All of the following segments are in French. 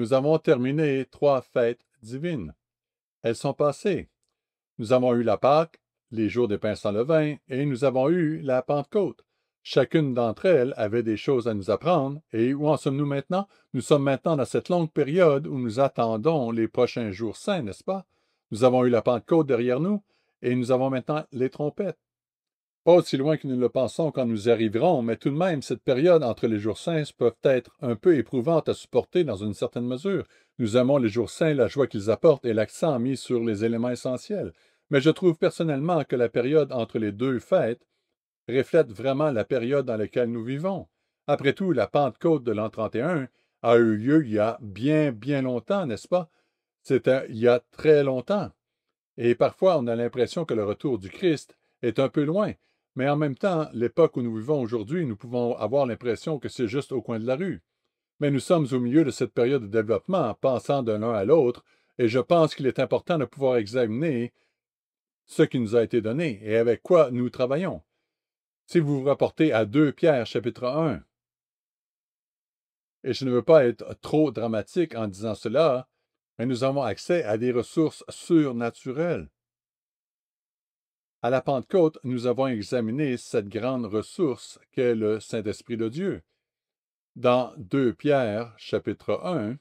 nous avons terminé 3 fêtes divines. Elles sont passées. Nous avons eu la Pâque, les jours des pains sans levain, et nous avons eu la Pentecôte. Chacune d'entre elles avait des choses à nous apprendre, et où en sommes-nous maintenant? Nous sommes maintenant dans cette longue période où nous attendons les prochains jours saints, n'est-ce pas? Nous avons eu la Pentecôte derrière nous, et nous avons maintenant les trompettes. Pas aussi loin que nous le pensons quand nous y arriverons, mais tout de même, cette période entre les jours saints peut être un peu éprouvante à supporter dans une certaine mesure. Nous aimons les jours saints, la joie qu'ils apportent et l'accent mis sur les éléments essentiels. Mais je trouve personnellement que la période entre les deux fêtes reflète vraiment la période dans laquelle nous vivons. Après tout, la Pentecôte de l'an 31 a eu lieu il y a bien longtemps, n'est-ce pas? C'était il y a très longtemps. Et parfois, on a l'impression que le retour du Christ est un peu loin. Mais en même temps, l'époque où nous vivons aujourd'hui, nous pouvons avoir l'impression que c'est juste au coin de la rue. Mais nous sommes au milieu de cette période de développement, passant de l'un à l'autre, et je pense qu'il est important de pouvoir examiner ce qui nous a été donné et avec quoi nous travaillons. Si vous vous rapportez à 2 Pierre chapitre 1, et je ne veux pas être trop dramatique en disant cela, mais nous avons accès à des ressources surnaturelles. À la Pentecôte, nous avons examiné cette grande ressource qu'est le Saint-Esprit de Dieu. Dans 2 Pierre, chapitre 1,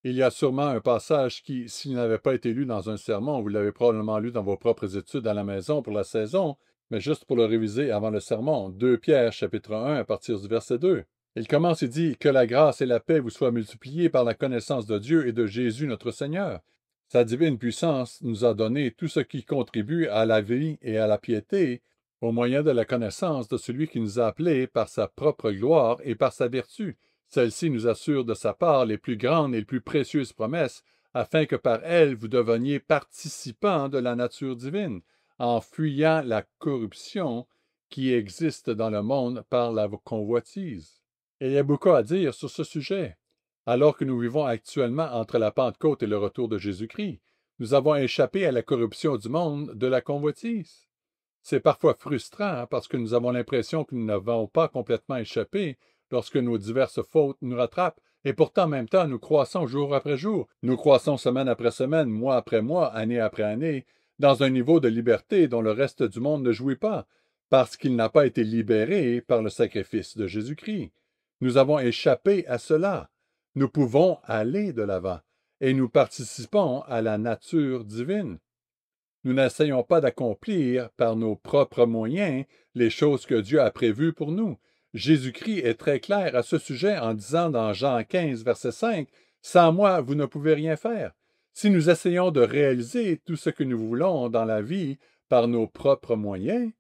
il y a sûrement un passage qui, s'il n'avait pas été lu dans un sermon, vous l'avez probablement lu dans vos propres études à la maison pour la saison, mais juste pour le réviser avant le sermon. 2 Pierre, chapitre 1, à partir du verset 2. Il commence et dit « Que la grâce et la paix vous soient multipliées par la connaissance de Dieu et de Jésus notre Seigneur. » Sa divine puissance nous a donné tout ce qui contribue à la vie et à la piété, au moyen de la connaissance de celui qui nous a appelés par sa propre gloire et par sa vertu. Celle-ci nous assure de sa part les plus grandes et les plus précieuses promesses, afin que par elles vous deveniez participants de la nature divine, en fuyant la corruption qui existe dans le monde par la convoitise. Et il y a beaucoup à dire sur ce sujet. Alors que nous vivons actuellement entre la Pentecôte et le retour de Jésus-Christ, nous avons échappé à la corruption du monde de la convoitise. C'est parfois frustrant parce que nous avons l'impression que nous n'avons pas complètement échappé lorsque nos diverses fautes nous rattrapent, et pourtant en même temps nous croissons jour après jour, nous croissons semaine après semaine, mois après mois, année après année, dans un niveau de liberté dont le reste du monde ne jouit pas, parce qu'il n'a pas été libéré par le sacrifice de Jésus-Christ. Nous avons échappé à cela. Nous pouvons aller de l'avant, et nous participons à la nature divine. Nous n'essayons pas d'accomplir par nos propres moyens les choses que Dieu a prévues pour nous. Jésus-Christ est très clair à ce sujet en disant dans Jean 15, verset 5, « Sans moi, vous ne pouvez rien faire. » Si nous essayons de réaliser tout ce que nous voulons dans la vie par nos propres moyens,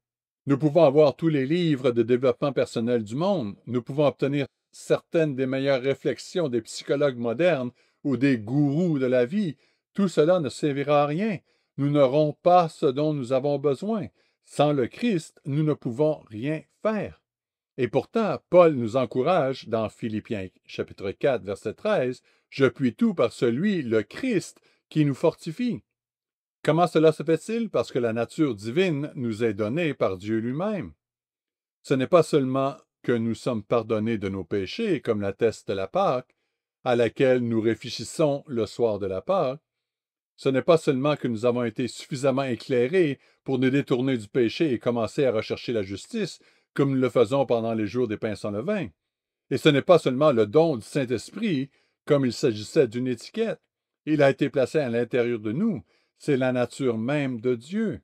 nous pouvons avoir tous les livres de développement personnel du monde, nous pouvons obtenir certaines des meilleures réflexions des psychologues modernes ou des gourous de la vie. Tout cela ne servira à rien. Nous n'aurons pas ce dont nous avons besoin. Sans le Christ, nous ne pouvons rien faire. Et pourtant, Paul nous encourage dans Philippiens chapitre 4, verset 13, « Je puis tout par celui, le Christ, qui nous fortifie. » Comment cela se fait-il? Parce que la nature divine nous est donnée par Dieu lui-même. Ce n'est pas seulement que nous sommes pardonnés de nos péchés, comme l'atteste la Pâque, à laquelle nous réfléchissons le soir de la Pâque. Ce n'est pas seulement que nous avons été suffisamment éclairés pour nous détourner du péché et commencer à rechercher la justice, comme nous le faisons pendant les jours des pains sans levain. Et ce n'est pas seulement le don du Saint-Esprit, comme il s'agissait d'une étiquette. Il a été placé à l'intérieur de nous. C'est la nature même de Dieu.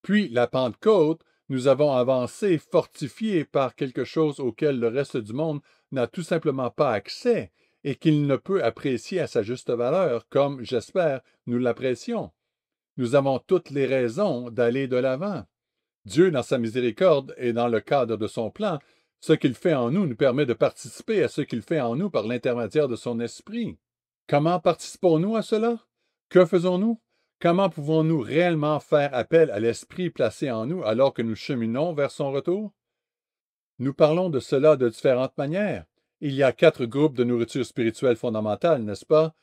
Puis, la Pentecôte, nous avons avancé fortifiés par quelque chose auquel le reste du monde n'a tout simplement pas accès et qu'il ne peut apprécier à sa juste valeur, comme, j'espère, nous l'apprécions. Nous avons toutes les raisons d'aller de l'avant. Dieu, dans sa miséricorde et dans le cadre de son plan, ce qu'il fait en nous permet de participer à ce qu'il fait en nous par l'intermédiaire de son esprit. Comment participons-nous à cela? Que faisons-nous? Comment pouvons-nous réellement faire appel à l'esprit placé en nous alors que nous cheminons vers son retour? Nous parlons de cela de différentes manières. Il y a 4 groupes de nourriture spirituelle fondamentale, n'est-ce pas?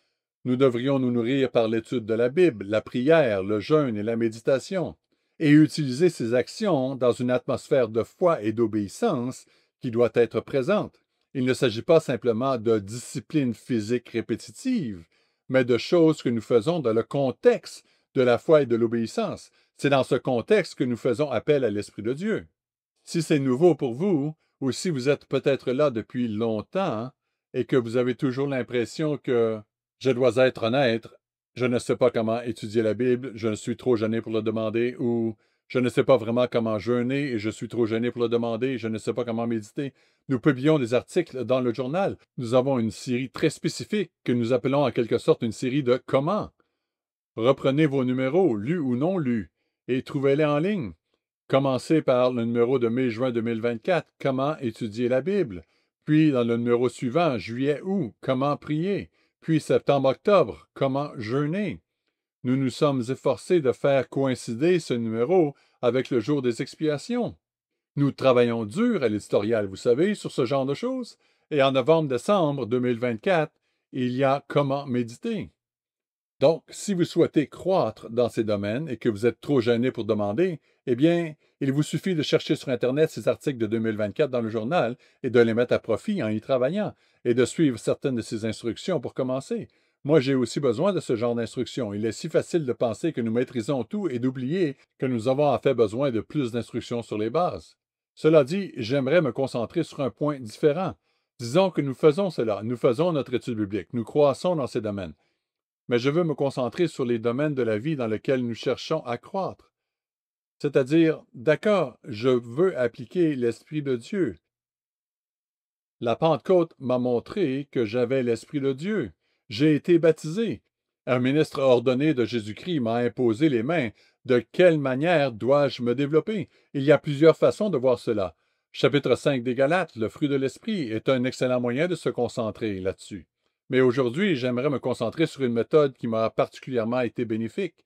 Nous devrions nous nourrir par l'étude de la Bible, la prière, le jeûne et la méditation, et utiliser ces actions dans une atmosphère de foi et d'obéissance qui doit être présente. Il ne s'agit pas simplement de disciplines physiques répétitives, mais de choses que nous faisons dans le contexte de la foi et de l'obéissance. C'est dans ce contexte que nous faisons appel à l'Esprit de Dieu. Si c'est nouveau pour vous, ou si vous êtes peut-être là depuis longtemps et que vous avez toujours l'impression que je dois être honnête, je ne sais pas comment étudier la Bible, je suis trop gêné pour le demander, ou je ne sais pas vraiment comment jeûner et je suis trop gêné pour le demander, je ne sais pas comment méditer. Nous publions des articles dans le journal. Nous avons une série très spécifique que nous appelons en quelque sorte une série de comment. Reprenez vos numéros, lus ou non lus, et trouvez-les en ligne. Commencez par le numéro de mai-juin 2024, comment étudier la Bible. Puis dans le numéro suivant, juillet-août, comment prier. Puis septembre-octobre, comment jeûner. Nous nous sommes efforcés de faire coïncider ce numéro avec le jour des expiations. Nous travaillons dur à l'éditorial, vous savez, sur ce genre de choses. Et en novembre-décembre 2024, il y a comment méditer. Donc, si vous souhaitez croître dans ces domaines et que vous êtes trop gêné pour demander, eh bien, il vous suffit de chercher sur Internet ces articles de 2024 dans le journal et de les mettre à profit en y travaillant et de suivre certaines de ces instructions pour commencer. Moi, j'ai aussi besoin de ce genre d'instructions. Il est si facile de penser que nous maîtrisons tout et d'oublier que nous avons en fait besoin de plus d'instructions sur les bases. Cela dit, j'aimerais me concentrer sur un point différent. Disons que nous faisons cela, nous faisons notre étude biblique, nous croissons dans ces domaines. Mais je veux me concentrer sur les domaines de la vie dans lesquels nous cherchons à croître. C'est-à-dire, d'accord, je veux appliquer l'Esprit de Dieu. La Pentecôte m'a montré que j'avais l'Esprit de Dieu. J'ai été baptisé. Un ministre ordonné de Jésus-Christ m'a imposé les mains. De quelle manière dois-je me développer? Il y a plusieurs façons de voir cela. Chapitre 5 des Galates, le fruit de l'Esprit, est un excellent moyen de se concentrer là-dessus. Mais aujourd'hui, j'aimerais me concentrer sur une méthode qui m'a particulièrement été bénéfique.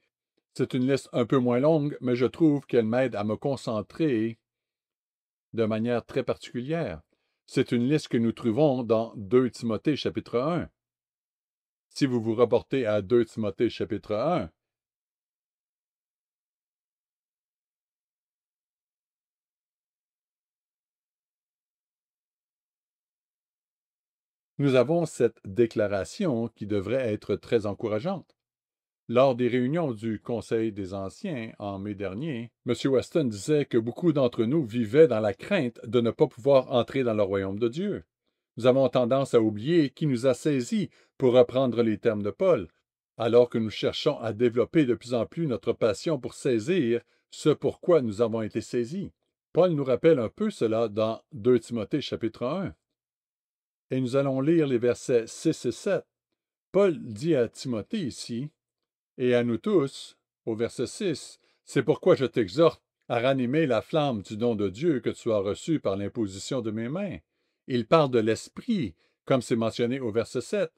C'est une liste un peu moins longue, mais je trouve qu'elle m'aide à me concentrer de manière très particulière. C'est une liste que nous trouvons dans 2 Timothée chapitre 1. Si vous vous reportez à 2 Timothée chapitre 1, nous avons cette déclaration qui devrait être très encourageante. Lors des réunions du Conseil des Anciens en mai dernier, M. Weston disait que beaucoup d'entre nous vivaient dans la crainte de ne pas pouvoir entrer dans le royaume de Dieu. Nous avons tendance à oublier qui nous a saisis, pour reprendre les termes de Paul, alors que nous cherchons à développer de plus en plus notre passion pour saisir ce pourquoi nous avons été saisis. Paul nous rappelle un peu cela dans 2 Timothée chapitre 1. Et nous allons lire les versets 6 et 7. Paul dit à Timothée ici, et à nous tous, au verset 6, c'est pourquoi je t'exhorte à ranimer la flamme du don de Dieu que tu as reçu par l'imposition de mes mains. Il parle de l'esprit, comme c'est mentionné au verset 7,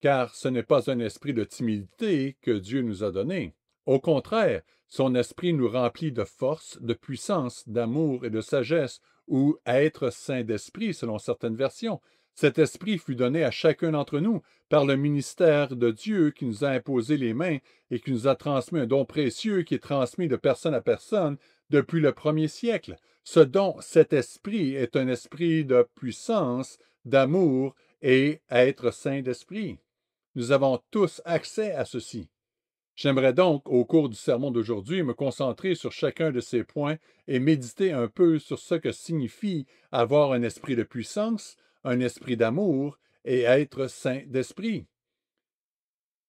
car ce n'est pas un esprit de timidité que Dieu nous a donné. Au contraire, son esprit nous remplit de force, de puissance, d'amour et de sagesse, ou être saint d'esprit selon certaines versions. Cet esprit fut donné à chacun d'entre nous par le ministère de Dieu qui nous a imposé les mains et qui nous a transmis un don précieux qui est transmis de personne à personne depuis le premier siècle. Ce don, cet esprit, est un esprit de puissance, d'amour et être saint d'esprit. Nous avons tous accès à ceci. J'aimerais donc, au cours du sermon d'aujourd'hui, me concentrer sur chacun de ces points et méditer un peu sur ce que signifie avoir un esprit de puissance, un esprit d'amour et être saint d'esprit.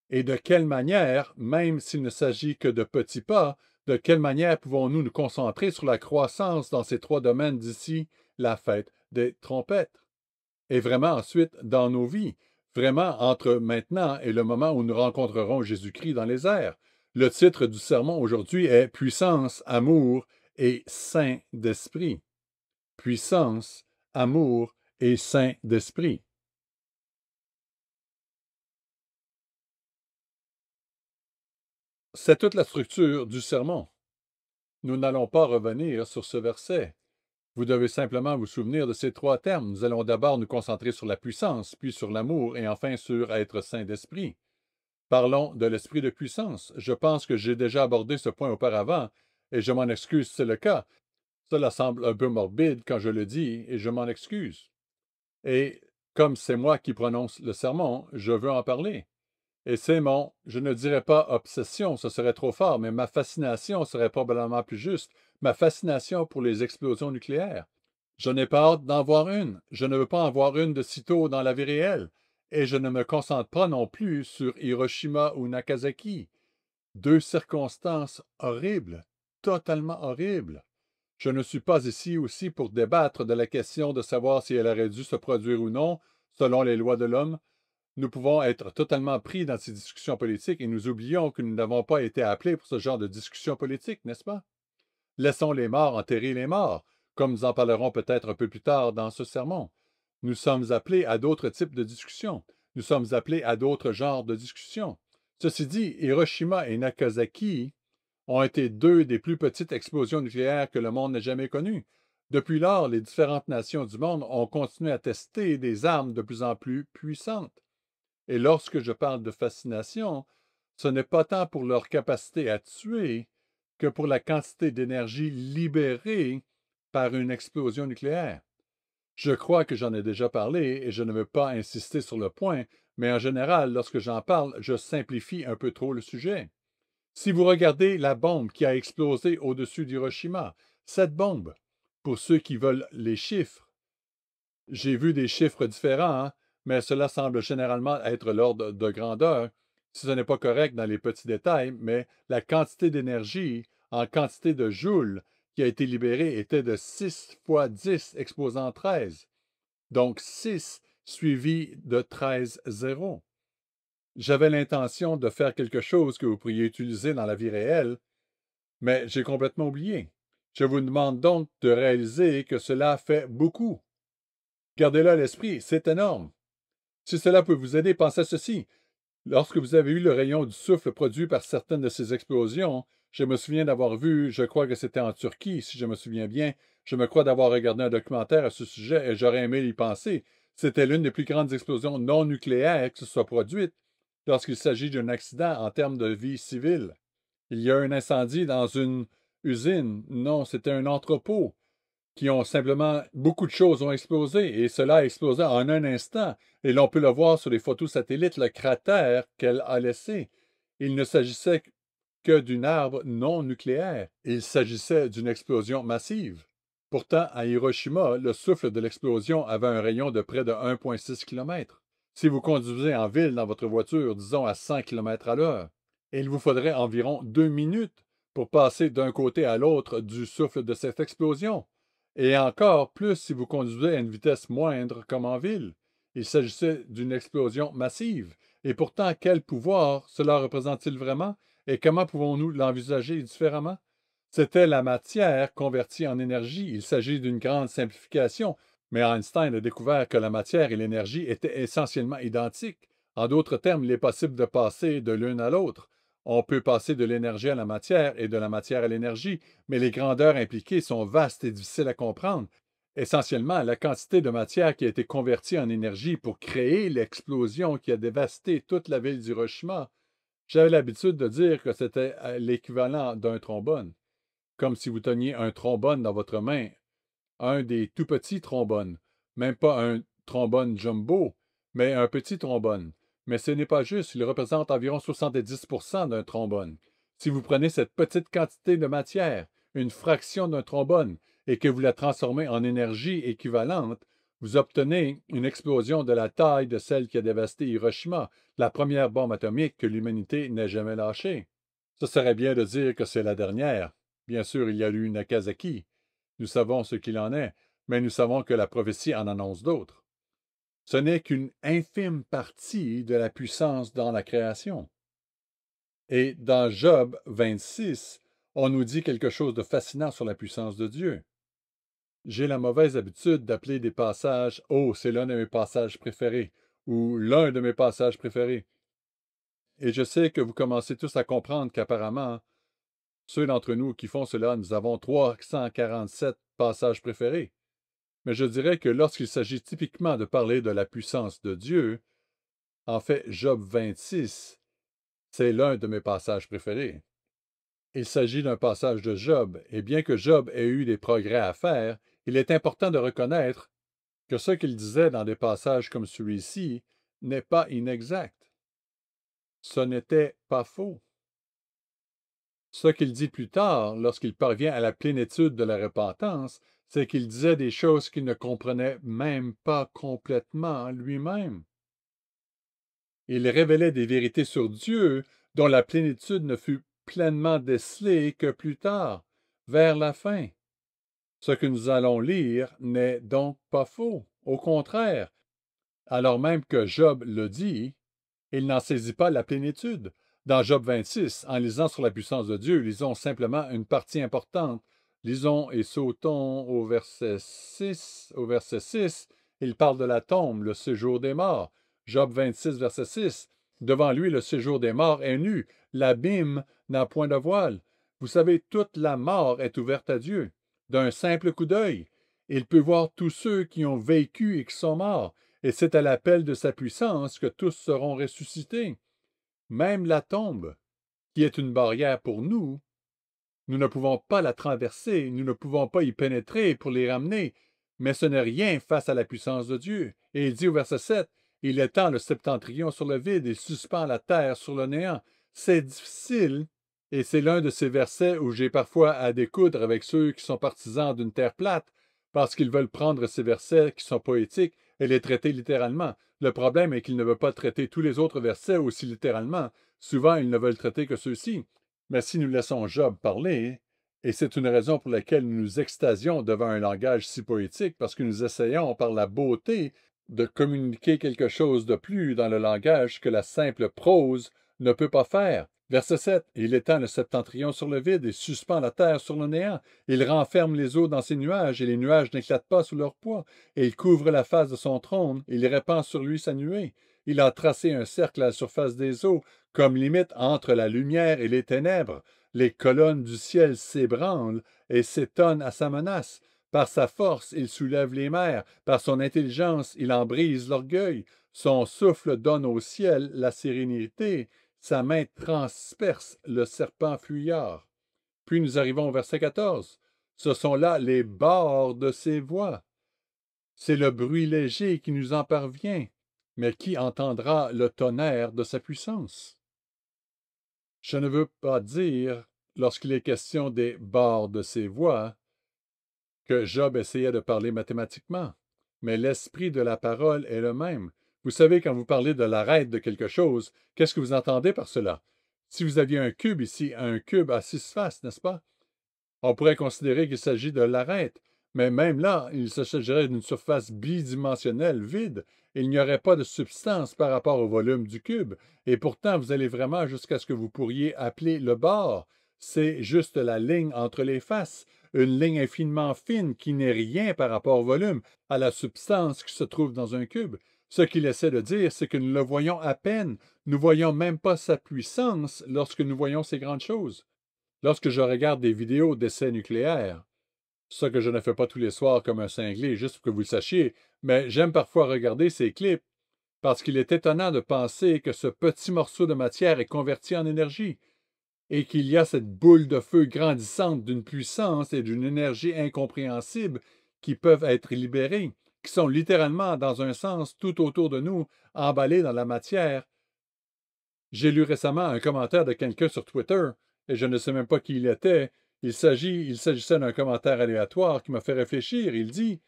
Et de quelle manière, même s'il ne s'agit que de petits pas, de quelle manière pouvons-nous nous concentrer sur la croissance dans ces 3 domaines d'ici la fête des trompettes? Et vraiment ensuite dans nos vies, vraiment entre maintenant et le moment où nous rencontrerons Jésus-Christ dans les airs. Le titre du sermon aujourd'hui est Puissance, amour et saint d'esprit. Puissance, amour et saint d'esprit. C'est toute la structure du sermon. Nous n'allons pas revenir sur ce verset. Vous devez simplement vous souvenir de ces 3 termes. Nous allons d'abord nous concentrer sur la puissance, puis sur l'amour et enfin sur être saint d'esprit. Parlons de l'esprit de puissance. Je pense que j'ai déjà abordé ce point auparavant, et je m'en excuse si c'est le cas. Cela semble un peu morbide quand je le dis, et je m'en excuse. Et comme c'est moi qui prononce le sermon, je veux en parler. Et c'est je ne dirais pas obsession, ce serait trop fort, mais ma fascination serait probablement plus juste, ma fascination pour les explosions nucléaires. Je n'ai pas hâte d'en voir une. Je ne veux pas en voir une de sitôt dans la vie réelle. Et je ne me concentre pas non plus sur Hiroshima ou Nagasaki. Deux circonstances horribles, totalement horribles. Je ne suis pas ici aussi pour débattre de la question de savoir si elle aurait dû se produire ou non, selon les lois de l'homme. Nous pouvons être totalement pris dans ces discussions politiques et nous oublions que nous n'avons pas été appelés pour ce genre de discussion politique, n'est-ce pas? Laissons les morts enterrer les morts, comme nous en parlerons peut-être un peu plus tard dans ce sermon. Nous sommes appelés à d'autres types de discussions. Nous sommes appelés à d'autres genres de discussions. Ceci dit, Hiroshima et Nagasaki ont été deux des plus petites explosions nucléaires que le monde n'ait jamais connues. Depuis lors, les différentes nations du monde ont continué à tester des armes de plus en plus puissantes. Et lorsque je parle de fascination, ce n'est pas tant pour leur capacité à tuer que pour la quantité d'énergie libérée par une explosion nucléaire. Je crois que j'en ai déjà parlé et je ne veux pas insister sur le point, mais en général, lorsque j'en parle, je simplifie un peu trop le sujet. Si vous regardez la bombe qui a explosé au-dessus d'Hiroshima, cette bombe, pour ceux qui veulent les chiffres, j'ai vu des chiffres différents, hein, mais cela semble généralement être l'ordre de grandeur, si ce n'est pas correct dans les petits détails, mais la quantité d'énergie en quantité de joules qui a été libérée était de 6 fois 10 exposant 13. Donc 6 suivi de 13 zéros. J'avais l'intention de faire quelque chose que vous pourriez utiliser dans la vie réelle, mais j'ai complètement oublié. Je vous demande donc de réaliser que cela fait beaucoup. Gardez-le à l'esprit, c'est énorme. Si cela peut vous aider, pensez à ceci. Lorsque vous avez eu le rayon du souffle produit par certaines de ces explosions, je me souviens d'avoir vu, je crois que c'était en Turquie, si je me souviens bien, je me crois d'avoir regardé un documentaire à ce sujet et j'aurais aimé y penser. C'était l'une des plus grandes explosions non nucléaires qui se soit produite lorsqu'il s'agit d'un accident en termes de vie civile. Il y a un incendie dans une usine. Non, c'était un entrepôt qui ont simplement, beaucoup de choses ont explosé et cela a explosé en un instant. Et l'on peut le voir sur les photos satellites, le cratère qu'elle a laissé. Il ne s'agissait que d'une arbre non nucléaire. Il s'agissait d'une explosion massive. Pourtant, à Hiroshima, le souffle de l'explosion avait un rayon de près de 1,6 km. Si vous conduisez en ville dans votre voiture, disons à 100 km à l'heure, il vous faudrait environ 2 minutes pour passer d'un côté à l'autre du souffle de cette explosion. Et encore plus si vous conduisez à une vitesse moindre comme en ville. Il s'agissait d'une explosion massive. Et pourtant, quel pouvoir cela représente-t-il vraiment? Et comment pouvons-nous l'envisager différemment? C'était la matière convertie en énergie. Il s'agit d'une grande simplification, mais Einstein a découvert que la matière et l'énergie étaient essentiellement identiques. En d'autres termes, il est possible de passer de l'une à l'autre. On peut passer de l'énergie à la matière et de la matière à l'énergie, mais les grandeurs impliquées sont vastes et difficiles à comprendre. Essentiellement, la quantité de matière qui a été convertie en énergie pour créer l'explosion qui a dévasté toute la ville d'Hiroshima, j'avais l'habitude de dire que c'était l'équivalent d'un trombone, comme si vous teniez un trombone dans votre main, un des tout petits trombones, même pas un trombone jumbo, mais un petit trombone. Mais ce n'est pas juste, il représente environ 70% d'un trombone. Si vous prenez cette petite quantité de matière, une fraction d'un trombone, et que vous la transformez en énergie équivalente, vous obtenez une explosion de la taille de celle qui a dévasté Hiroshima, la première bombe atomique que l'humanité n'ait jamais lâchée. Ce serait bien de dire que c'est la dernière. Bien sûr, il y a eu Nagasaki. Nous savons ce qu'il en est, mais nous savons que la prophétie en annonce d'autres. Ce n'est qu'une infime partie de la puissance dans la création. Et dans Job 26, on nous dit quelque chose de fascinant sur la puissance de Dieu. J'ai la mauvaise habitude d'appeler des passages « Oh, c'est l'un de mes passages préférés » ou « l'un de mes passages préférés ». Et je sais que vous commencez tous à comprendre qu'apparemment, ceux d'entre nous qui font cela, nous avons 347 passages préférés. Mais je dirais que lorsqu'il s'agit typiquement de parler de la puissance de Dieu, en fait, Job 26, c'est l'un de mes passages préférés. Il s'agit d'un passage de Job, et bien que Job ait eu des progrès à faire, il est important de reconnaître que ce qu'il disait dans des passages comme celui-ci n'est pas inexact. Ce n'était pas faux. Ce qu'il dit plus tard, lorsqu'il parvient à la plénitude de la repentance, c'est qu'il disait des choses qu'il ne comprenait même pas complètement lui-même. Il révélait des vérités sur Dieu dont la plénitude ne fut pleinement décelée que plus tard, vers la fin. Ce que nous allons lire n'est donc pas faux. Au contraire, alors même que Job le dit, il n'en saisit pas la plénitude. Dans Job 26, en lisant sur la puissance de Dieu, lisons simplement une partie importante. Lisons et sautons au verset 6. Au verset 6, il parle de la tombe, le séjour des morts. Job 26, verset 6. Devant lui, le séjour des morts est nu. L'abîme n'a point de voile. Vous savez, toute la mort est ouverte à Dieu. D'un simple coup d'œil, il peut voir tous ceux qui ont vécu et qui sont morts. Et c'est à l'appel de sa puissance que tous seront ressuscités. Même la tombe, qui est une barrière pour nous, nous ne pouvons pas la traverser, nous ne pouvons pas y pénétrer pour les ramener, mais ce n'est rien face à la puissance de Dieu. Et il dit au verset 7, il étend le septentrion sur le vide, il suspend la terre sur le néant. C'est difficile, et c'est l'un de ces versets où j'ai parfois à découdre avec ceux qui sont partisans d'une terre plate, parce qu'ils veulent prendre ces versets qui sont poétiques et les traiter littéralement. Le problème est qu'ils ne veulent pas traiter tous les autres versets aussi littéralement. Souvent, ils ne veulent traiter que ceux-ci. Mais si nous laissons Job parler, et c'est une raison pour laquelle nous nous extasions devant un langage si poétique, parce que nous essayons par la beauté de communiquer quelque chose de plus dans le langage que la simple prose ne peut pas faire. Verset 7. Il étend le septentrion sur le vide et suspend la terre sur le néant. Il renferme les eaux dans ses nuages, et les nuages n'éclatent pas sous leur poids. Et il couvre la face de son trône, il répand sur lui sa nuée. Il a tracé un cercle à la surface des eaux, comme limite entre la lumière et les ténèbres. Les colonnes du ciel s'ébranlent et s'étonnent à sa menace. Par sa force, il soulève les mers. Par son intelligence, il en brise l'orgueil. Son souffle donne au ciel la sérénité. Sa main transperce le serpent fuyard. Puis nous arrivons au verset 14. Ce sont là les bords de ses voix. C'est le bruit léger qui nous en parvient. Mais qui entendra le tonnerre de sa puissance? Je ne veux pas dire, lorsqu'il est question des bords de ses voix, que Job essayait de parler mathématiquement, mais l'esprit de la parole est le même. Vous savez, quand vous parlez de l'arête de quelque chose, qu'est-ce que vous entendez par cela? Si vous aviez un cube ici, un cube à 6 faces, n'est-ce pas? On pourrait considérer qu'il s'agit de l'arête, mais même là, il s'agirait d'une surface bidimensionnelle vide. Il n'y aurait pas de substance par rapport au volume du cube, et pourtant vous allez vraiment jusqu'à ce que vous pourriez appeler le bord. C'est juste la ligne entre les faces, une ligne infiniment fine qui n'est rien par rapport au volume, à la substance qui se trouve dans un cube. Ce qu'il essaie de dire, c'est que nous le voyons à peine, nous voyons même pas sa puissance lorsque nous voyons ces grandes choses. Lorsque je regarde des vidéos d'essais nucléaires, ce que je ne fais pas tous les soirs comme un cinglé, juste pour que vous le sachiez, mais j'aime parfois regarder ces clips parce qu'il est étonnant de penser que ce petit morceau de matière est converti en énergie et qu'il y a cette boule de feu grandissante d'une puissance et d'une énergie incompréhensible qui peuvent être libérées, qui sont littéralement, dans un sens, tout autour de nous, emballées dans la matière. J'ai lu récemment un commentaire de quelqu'un sur Twitter, et je ne sais même pas qui il était. Il s'agissait d'un commentaire aléatoire qui m'a fait réfléchir. Il dit,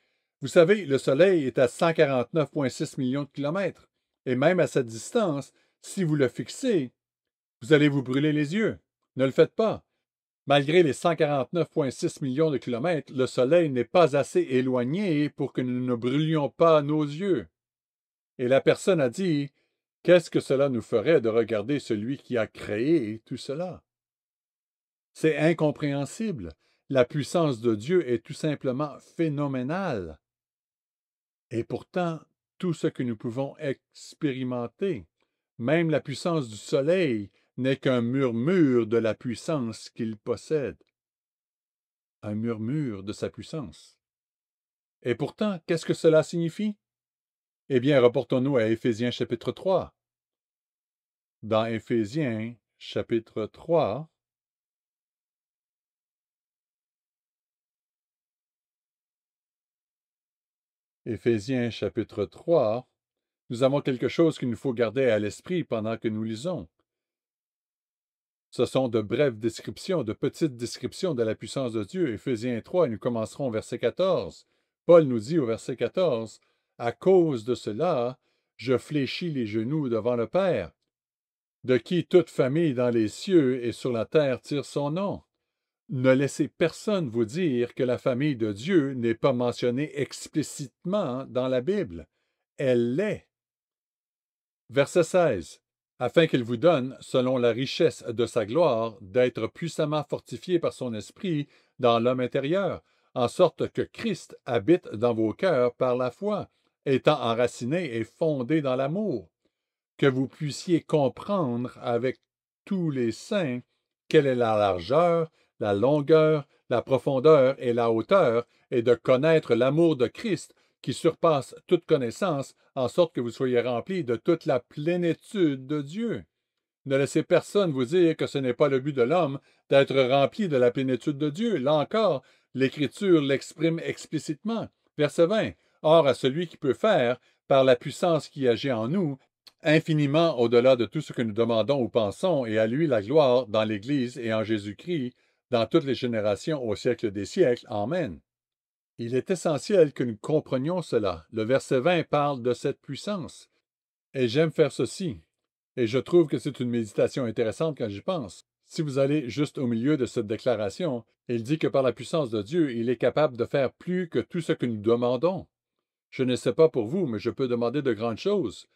vous savez, le Soleil est à 149,6 millions de kilomètres, et même à cette distance, si vous le fixez, vous allez vous brûler les yeux. Ne le faites pas. Malgré les 149,6 millions de kilomètres, le Soleil n'est pas assez éloigné pour que nous ne brûlions pas nos yeux. Et la personne a dit, qu'est-ce que cela nous ferait de regarder celui qui a créé tout cela? C'est incompréhensible. La puissance de Dieu est tout simplement phénoménale. Et pourtant, tout ce que nous pouvons expérimenter, même la puissance du soleil, n'est qu'un murmure de la puissance qu'il possède. Un murmure de sa puissance. Et pourtant, qu'est-ce que cela signifie? Eh bien, reportons-nous à Éphésiens chapitre 3. Dans Éphésiens chapitre 3, Éphésiens chapitre 3, nous avons quelque chose qu'il nous faut garder à l'esprit pendant que nous lisons. Ce sont de brèves descriptions, de petites descriptions de la puissance de Dieu. Éphésiens 3, et nous commencerons au verset 14. Paul nous dit au verset 14, « À cause de cela, je fléchis les genoux devant le Père, de qui toute famille dans les cieux et sur la terre tire son nom. » Ne laissez personne vous dire que la famille de Dieu n'est pas mentionnée explicitement dans la Bible. Elle l'est. Verset 16. Afin qu'il vous donne, selon la richesse de sa gloire, d'être puissamment fortifié par son esprit dans l'homme intérieur, en sorte que Christ habite dans vos cœurs par la foi, étant enraciné et fondé dans l'amour, que vous puissiez comprendre avec tous les saints quelle est la largeur, la longueur, la profondeur et la hauteur, et de connaître l'amour de Christ qui surpasse toute connaissance, en sorte que vous soyez remplis de toute la plénitude de Dieu. Ne laissez personne vous dire que ce n'est pas le but de l'homme d'être rempli de la plénitude de Dieu. Là encore, l'Écriture l'exprime explicitement. Verset 20. Or, à celui qui peut faire, par la puissance qui agit en nous, infiniment au-delà de tout ce que nous demandons ou pensons, et à lui la gloire dans l'Église et en Jésus-Christ, dans toutes les générations au siècle des siècles. Amen. Il est essentiel que nous comprenions cela. Le verset 20 parle de cette puissance. Et j'aime faire ceci. Et je trouve que c'est une méditation intéressante quand j'y pense. Si vous allez juste au milieu de cette déclaration, il dit que par la puissance de Dieu, il est capable de faire plus que tout ce que nous demandons. Je ne sais pas pour vous, mais je peux demander de grandes choses.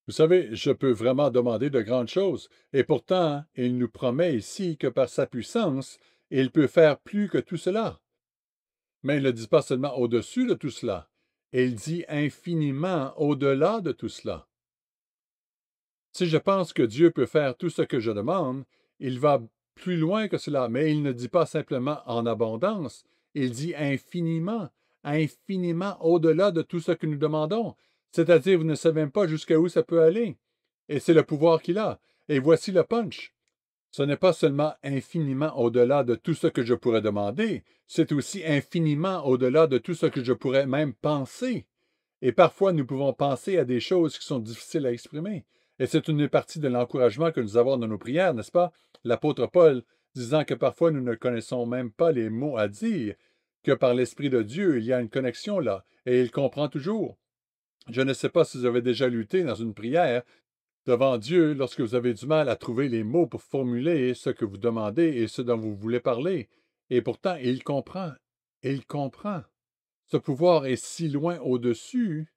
Vous savez, je peux vraiment demander de grandes choses. Et pourtant, il nous promet ici que par sa puissance, il peut faire plus que tout cela. Mais il ne dit pas seulement au-dessus de tout cela. Il dit infiniment au-delà de tout cela. Si je pense que Dieu peut faire tout ce que je demande, il va plus loin que cela, mais il ne dit pas simplement en abondance, il dit infiniment, infiniment au-delà de tout ce que nous demandons. C'est-à-dire, vous ne savez même pas jusqu'à où ça peut aller. Et c'est le pouvoir qu'il a. Et voici le punch. Ce n'est pas seulement infiniment au-delà de tout ce que je pourrais demander, c'est aussi infiniment au-delà de tout ce que je pourrais même penser. Et parfois, nous pouvons penser à des choses qui sont difficiles à exprimer. Et c'est une partie de l'encouragement que nous avons dans nos prières, n'est-ce pas? L'apôtre Paul disant que parfois nous ne connaissons même pas les mots à dire, que par l'Esprit de Dieu, il y a une connexion là, et il comprend toujours. Je ne sais pas si vous avez déjà lutté dans une prière devant Dieu lorsque vous avez du mal à trouver les mots pour formuler ce que vous demandez et ce dont vous voulez parler. Et pourtant, il comprend. Il comprend. Ce pouvoir est si loin au-dessus,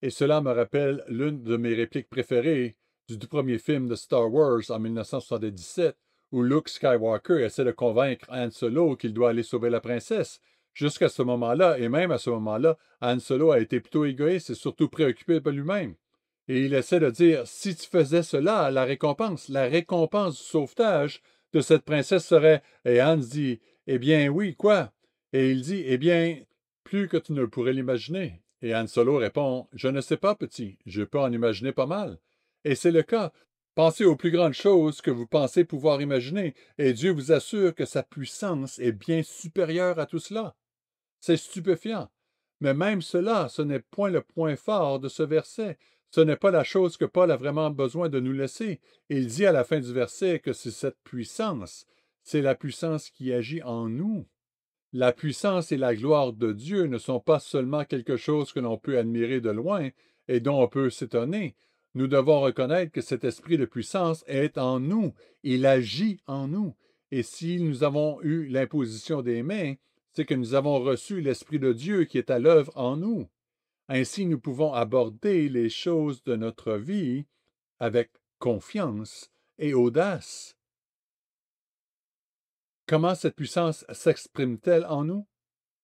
et cela me rappelle l'une de mes répliques préférées du tout premier film de Star Wars en 1977, où Luke Skywalker essaie de convaincre Han Solo qu'il doit aller sauver la princesse. Jusqu'à ce moment-là, et même à ce moment-là, Han Solo a été plutôt égoïste et surtout préoccupé par lui-même. Et il essaie de dire, si tu faisais cela, la récompense du sauvetage de cette princesse serait... Et Han dit, eh bien oui, quoi? Et il dit, eh bien, plus que tu ne pourrais l'imaginer. Et Han Solo répond, je ne sais pas, petit, je peux en imaginer pas mal. Et c'est le cas. Pensez aux plus grandes choses que vous pensez pouvoir imaginer, et Dieu vous assure que sa puissance est bien supérieure à tout cela. C'est stupéfiant. Mais même cela, ce n'est point le point fort de ce verset. Ce n'est pas la chose que Paul a vraiment besoin de nous laisser. Il dit à la fin du verset que c'est cette puissance, c'est la puissance qui agit en nous. La puissance et la gloire de Dieu ne sont pas seulement quelque chose que l'on peut admirer de loin et dont on peut s'étonner. Nous devons reconnaître que cet esprit de puissance est en nous. Il agit en nous. Et si nous avons eu l'imposition des mains, c'est que nous avons reçu l'Esprit de Dieu qui est à l'œuvre en nous. Ainsi, nous pouvons aborder les choses de notre vie avec confiance et audace. Comment cette puissance s'exprime-t-elle en nous?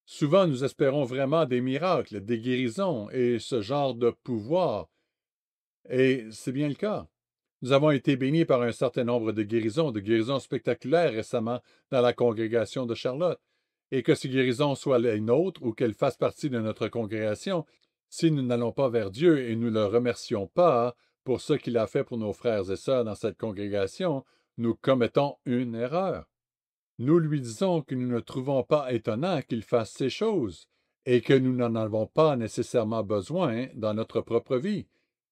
Souvent, nous espérons vraiment des miracles, des guérisons et ce genre de pouvoir. Et c'est bien le cas. Nous avons été bénis par un certain nombre de guérisons spectaculaires récemment dans la congrégation de Charlotte. Et que ces guérisons soient les nôtres ou qu'elles fassent partie de notre congrégation, si nous n'allons pas vers Dieu et nous ne le remercions pas pour ce qu'il a fait pour nos frères et sœurs dans cette congrégation, nous commettons une erreur. Nous lui disons que nous ne trouvons pas étonnant qu'il fasse ces choses. et que nous n'en avons pas nécessairement besoin dans notre propre vie.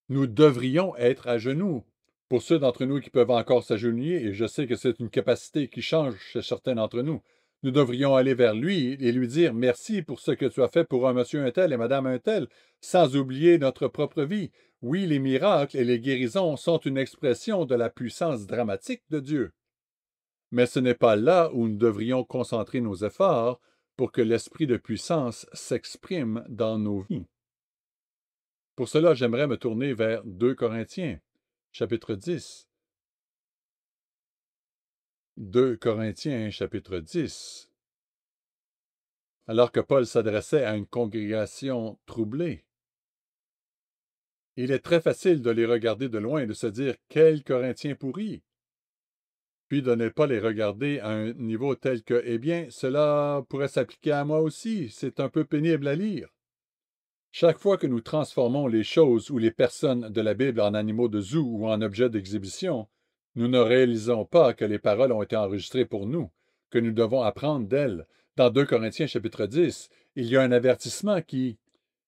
Nous devrions être à genoux. Pour ceux d'entre nous qui peuvent encore s'agenouiller, et je sais que c'est une capacité qui change chez certains d'entre nous, nous devrions aller vers lui et lui dire merci pour ce que tu as fait pour un monsieur un tel et madame un tel, sans oublier notre propre vie. Oui, les miracles et les guérisons sont une expression de la puissance dramatique de Dieu. Mais ce n'est pas là où nous devrions concentrer nos efforts pour que l'esprit de puissance s'exprime dans nos vies. Pour cela, j'aimerais me tourner vers 2 Corinthiens, chapitre 10. 2 Corinthiens, chapitre 10. Alors que Paul s'adressait à une congrégation troublée. Il est très facile de les regarder de loin et de se dire « Quels Corinthiens pourris !» puis de ne pas les regarder à un niveau tel que « Eh bien, cela pourrait s'appliquer à moi aussi, c'est un peu pénible à lire. » Chaque fois que nous transformons les choses ou les personnes de la Bible en animaux de zoo ou en objets d'exhibition, nous ne réalisons pas que les paroles ont été enregistrées pour nous, que nous devons apprendre d'elles. Dans 2 Corinthiens chapitre 10, il y a un avertissement qui,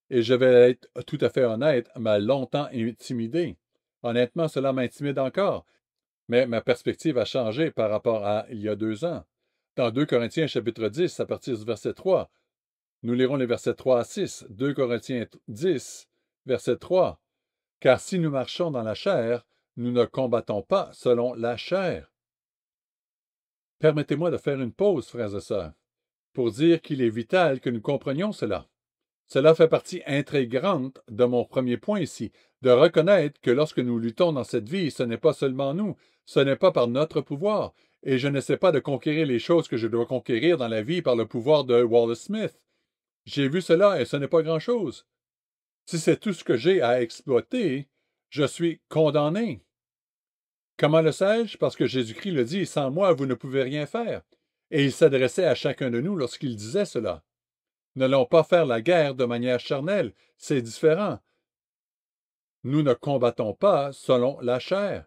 et je vais être tout à fait honnête, m'a longtemps intimidé. Honnêtement, cela m'intimide encore, mais ma perspective a changé par rapport à il y a 2 ans. Dans 2 Corinthiens chapitre 10, à partir du verset 3, nous lirons les versets 3 à 6, 2 Corinthiens 10, verset 3. « Car si nous marchons dans la chair, nous ne combattons pas selon la chair. » Permettez-moi de faire une pause, frères et sœurs, pour dire qu'il est vital que nous comprenions cela. Cela fait partie intégrante de mon premier point ici, de reconnaître que lorsque nous luttons dans cette vie, ce n'est pas seulement nous, ce n'est pas par notre pouvoir, et je n'essaie pas de conquérir les choses que je dois conquérir dans la vie par le pouvoir de Wallace Smith. J'ai vu cela et ce n'est pas grand-chose. Si c'est tout ce que j'ai à exploiter, je suis condamné. Comment le sais-je? Parce que Jésus-Christ le dit, sans moi, vous ne pouvez rien faire. Et il s'adressait à chacun de nous lorsqu'il disait cela. N'allons pas faire la guerre de manière charnelle, c'est différent. Nous ne combattons pas selon la chair.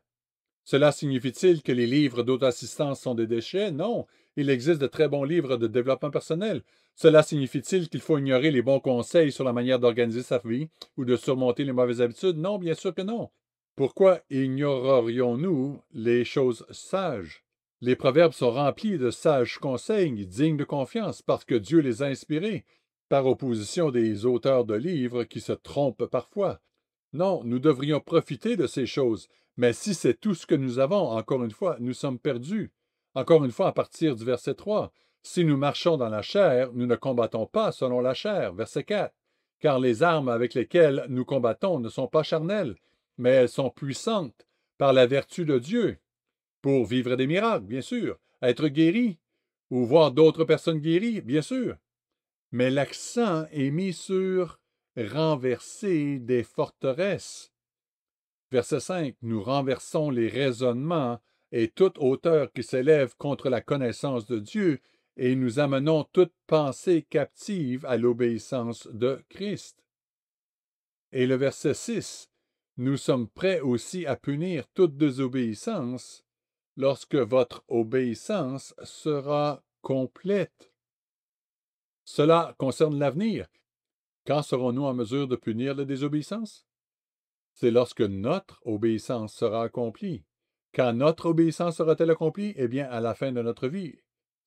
Cela signifie-t-il que les livres d'auto-assistance sont des déchets? Non, il existe de très bons livres de développement personnel. Cela signifie-t-il qu'il faut ignorer les bons conseils sur la manière d'organiser sa vie ou de surmonter les mauvaises habitudes? Non, bien sûr que non. Pourquoi ignorerions-nous les choses sages? Les proverbes sont remplis de sages conseils dignes de confiance parce que Dieu les a inspirés, par opposition des auteurs de livres qui se trompent parfois. Non, nous devrions profiter de ces choses, mais si c'est tout ce que nous avons, encore une fois, nous sommes perdus. Encore une fois, à partir du verset 3, si nous marchons dans la chair, nous ne combattons pas selon la chair. Verset 4, car les armes avec lesquelles nous combattons ne sont pas charnelles, mais elles sont puissantes par la vertu de Dieu, pour vivre des miracles, bien sûr, être guéri, ou voir d'autres personnes guéries, bien sûr. Mais l'accent est mis sur renverser des forteresses. Verset 5, nous renversons les raisonnements et toute hauteur qui s'élève contre la connaissance de Dieu, et nous amenons toute pensée captive à l'obéissance de Christ. Et le verset 6, nous sommes prêts aussi à punir toute désobéissance lorsque votre obéissance sera complète. Cela concerne l'avenir. Quand serons-nous en mesure de punir la désobéissance? C'est lorsque notre obéissance sera accomplie. Quand notre obéissance sera-t-elle accomplie? Eh bien, à la fin de notre vie.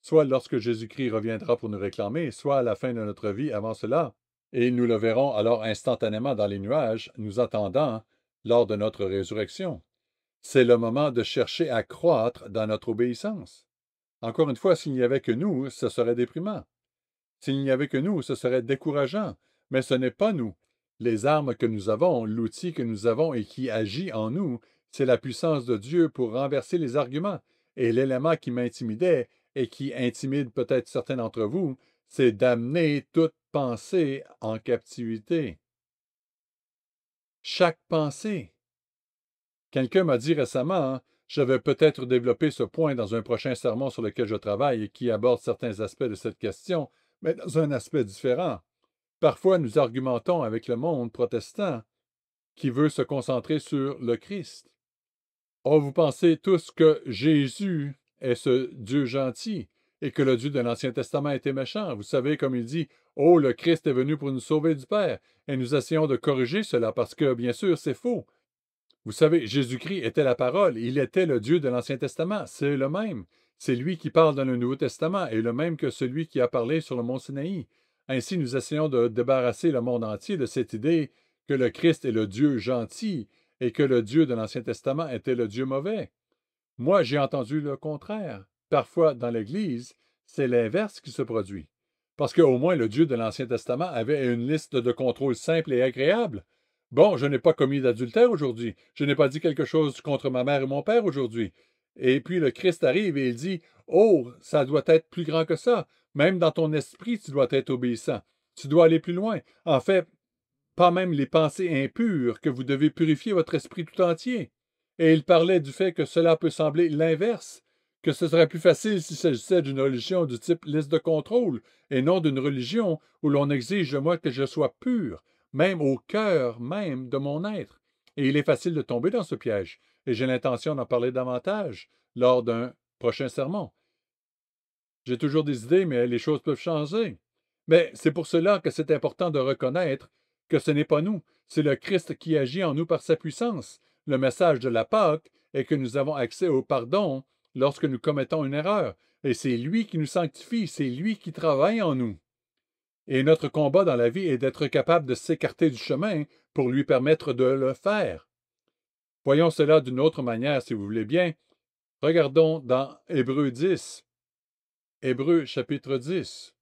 Soit lorsque Jésus-Christ reviendra pour nous réclamer, soit à la fin de notre vie avant cela. Et nous le verrons alors instantanément dans les nuages, nous attendant lors de notre résurrection. C'est le moment de chercher à croître dans notre obéissance. Encore une fois, s'il n'y avait que nous, ce serait déprimant. S'il n'y avait que nous, ce serait décourageant. Mais ce n'est pas nous. Les armes que nous avons, l'outil que nous avons et qui agit en nous, c'est la puissance de Dieu pour renverser les arguments. Et l'élément qui m'intimidait et qui intimide peut-être certains d'entre vous, c'est d'amener toute pensée en captivité. Chaque pensée. Quelqu'un m'a dit récemment, je vais peut-être développer ce point dans un prochain sermon sur lequel je travaille et qui aborde certains aspects de cette question, mais dans un aspect différent. Parfois, nous argumentons avec le monde protestant qui veut se concentrer sur le Christ. Oh, vous pensez tous que Jésus est ce Dieu gentil, et que le Dieu de l'Ancien Testament était méchant. Vous savez, comme il dit, « Oh, le Christ est venu pour nous sauver du Père. » Et nous essayons de corriger cela parce que, bien sûr, c'est faux. Vous savez, Jésus-Christ était la parole. Il était le Dieu de l'Ancien Testament. C'est le même. C'est lui qui parle dans le Nouveau Testament et le même que celui qui a parlé sur le mont Sinaï. Ainsi, nous essayons de débarrasser le monde entier de cette idée que le Christ est le Dieu gentil et que le Dieu de l'Ancien Testament était le Dieu mauvais. Moi, j'ai entendu le contraire. Parfois, dans l'Église, c'est l'inverse qui se produit. Parce qu'au moins, le Dieu de l'Ancien Testament avait une liste de contrôles simple et agréable. Bon, je n'ai pas commis d'adultère aujourd'hui. Je n'ai pas dit quelque chose contre ma mère et mon père aujourd'hui. Et puis le Christ arrive et il dit, « Oh, ça doit être plus grand que ça. Même dans ton esprit, tu dois être obéissant. Tu dois aller plus loin. En fait, pas même les pensées impures, que vous devez purifier votre esprit tout entier. » Et il parlait du fait que cela peut sembler l'inverse, que ce serait plus facile s'il s'agissait d'une religion du type liste de contrôle, et non d'une religion où l'on exige de moi que je sois pur, même au cœur même de mon être. Et il est facile de tomber dans ce piège, et j'ai l'intention d'en parler davantage lors d'un prochain sermon. J'ai toujours des idées, mais les choses peuvent changer. Mais c'est pour cela que c'est important de reconnaître que ce n'est pas nous, c'est le Christ qui agit en nous par sa puissance. Le message de la Pâque est que nous avons accès au pardon lorsque nous commettons une erreur, et c'est lui qui nous sanctifie, c'est lui qui travaille en nous. Et notre combat dans la vie est d'être capable de s'écarter du chemin pour lui permettre de le faire. Voyons cela d'une autre manière, si vous voulez bien. Regardons dans Hébreux 10. Hébreux chapitre 10.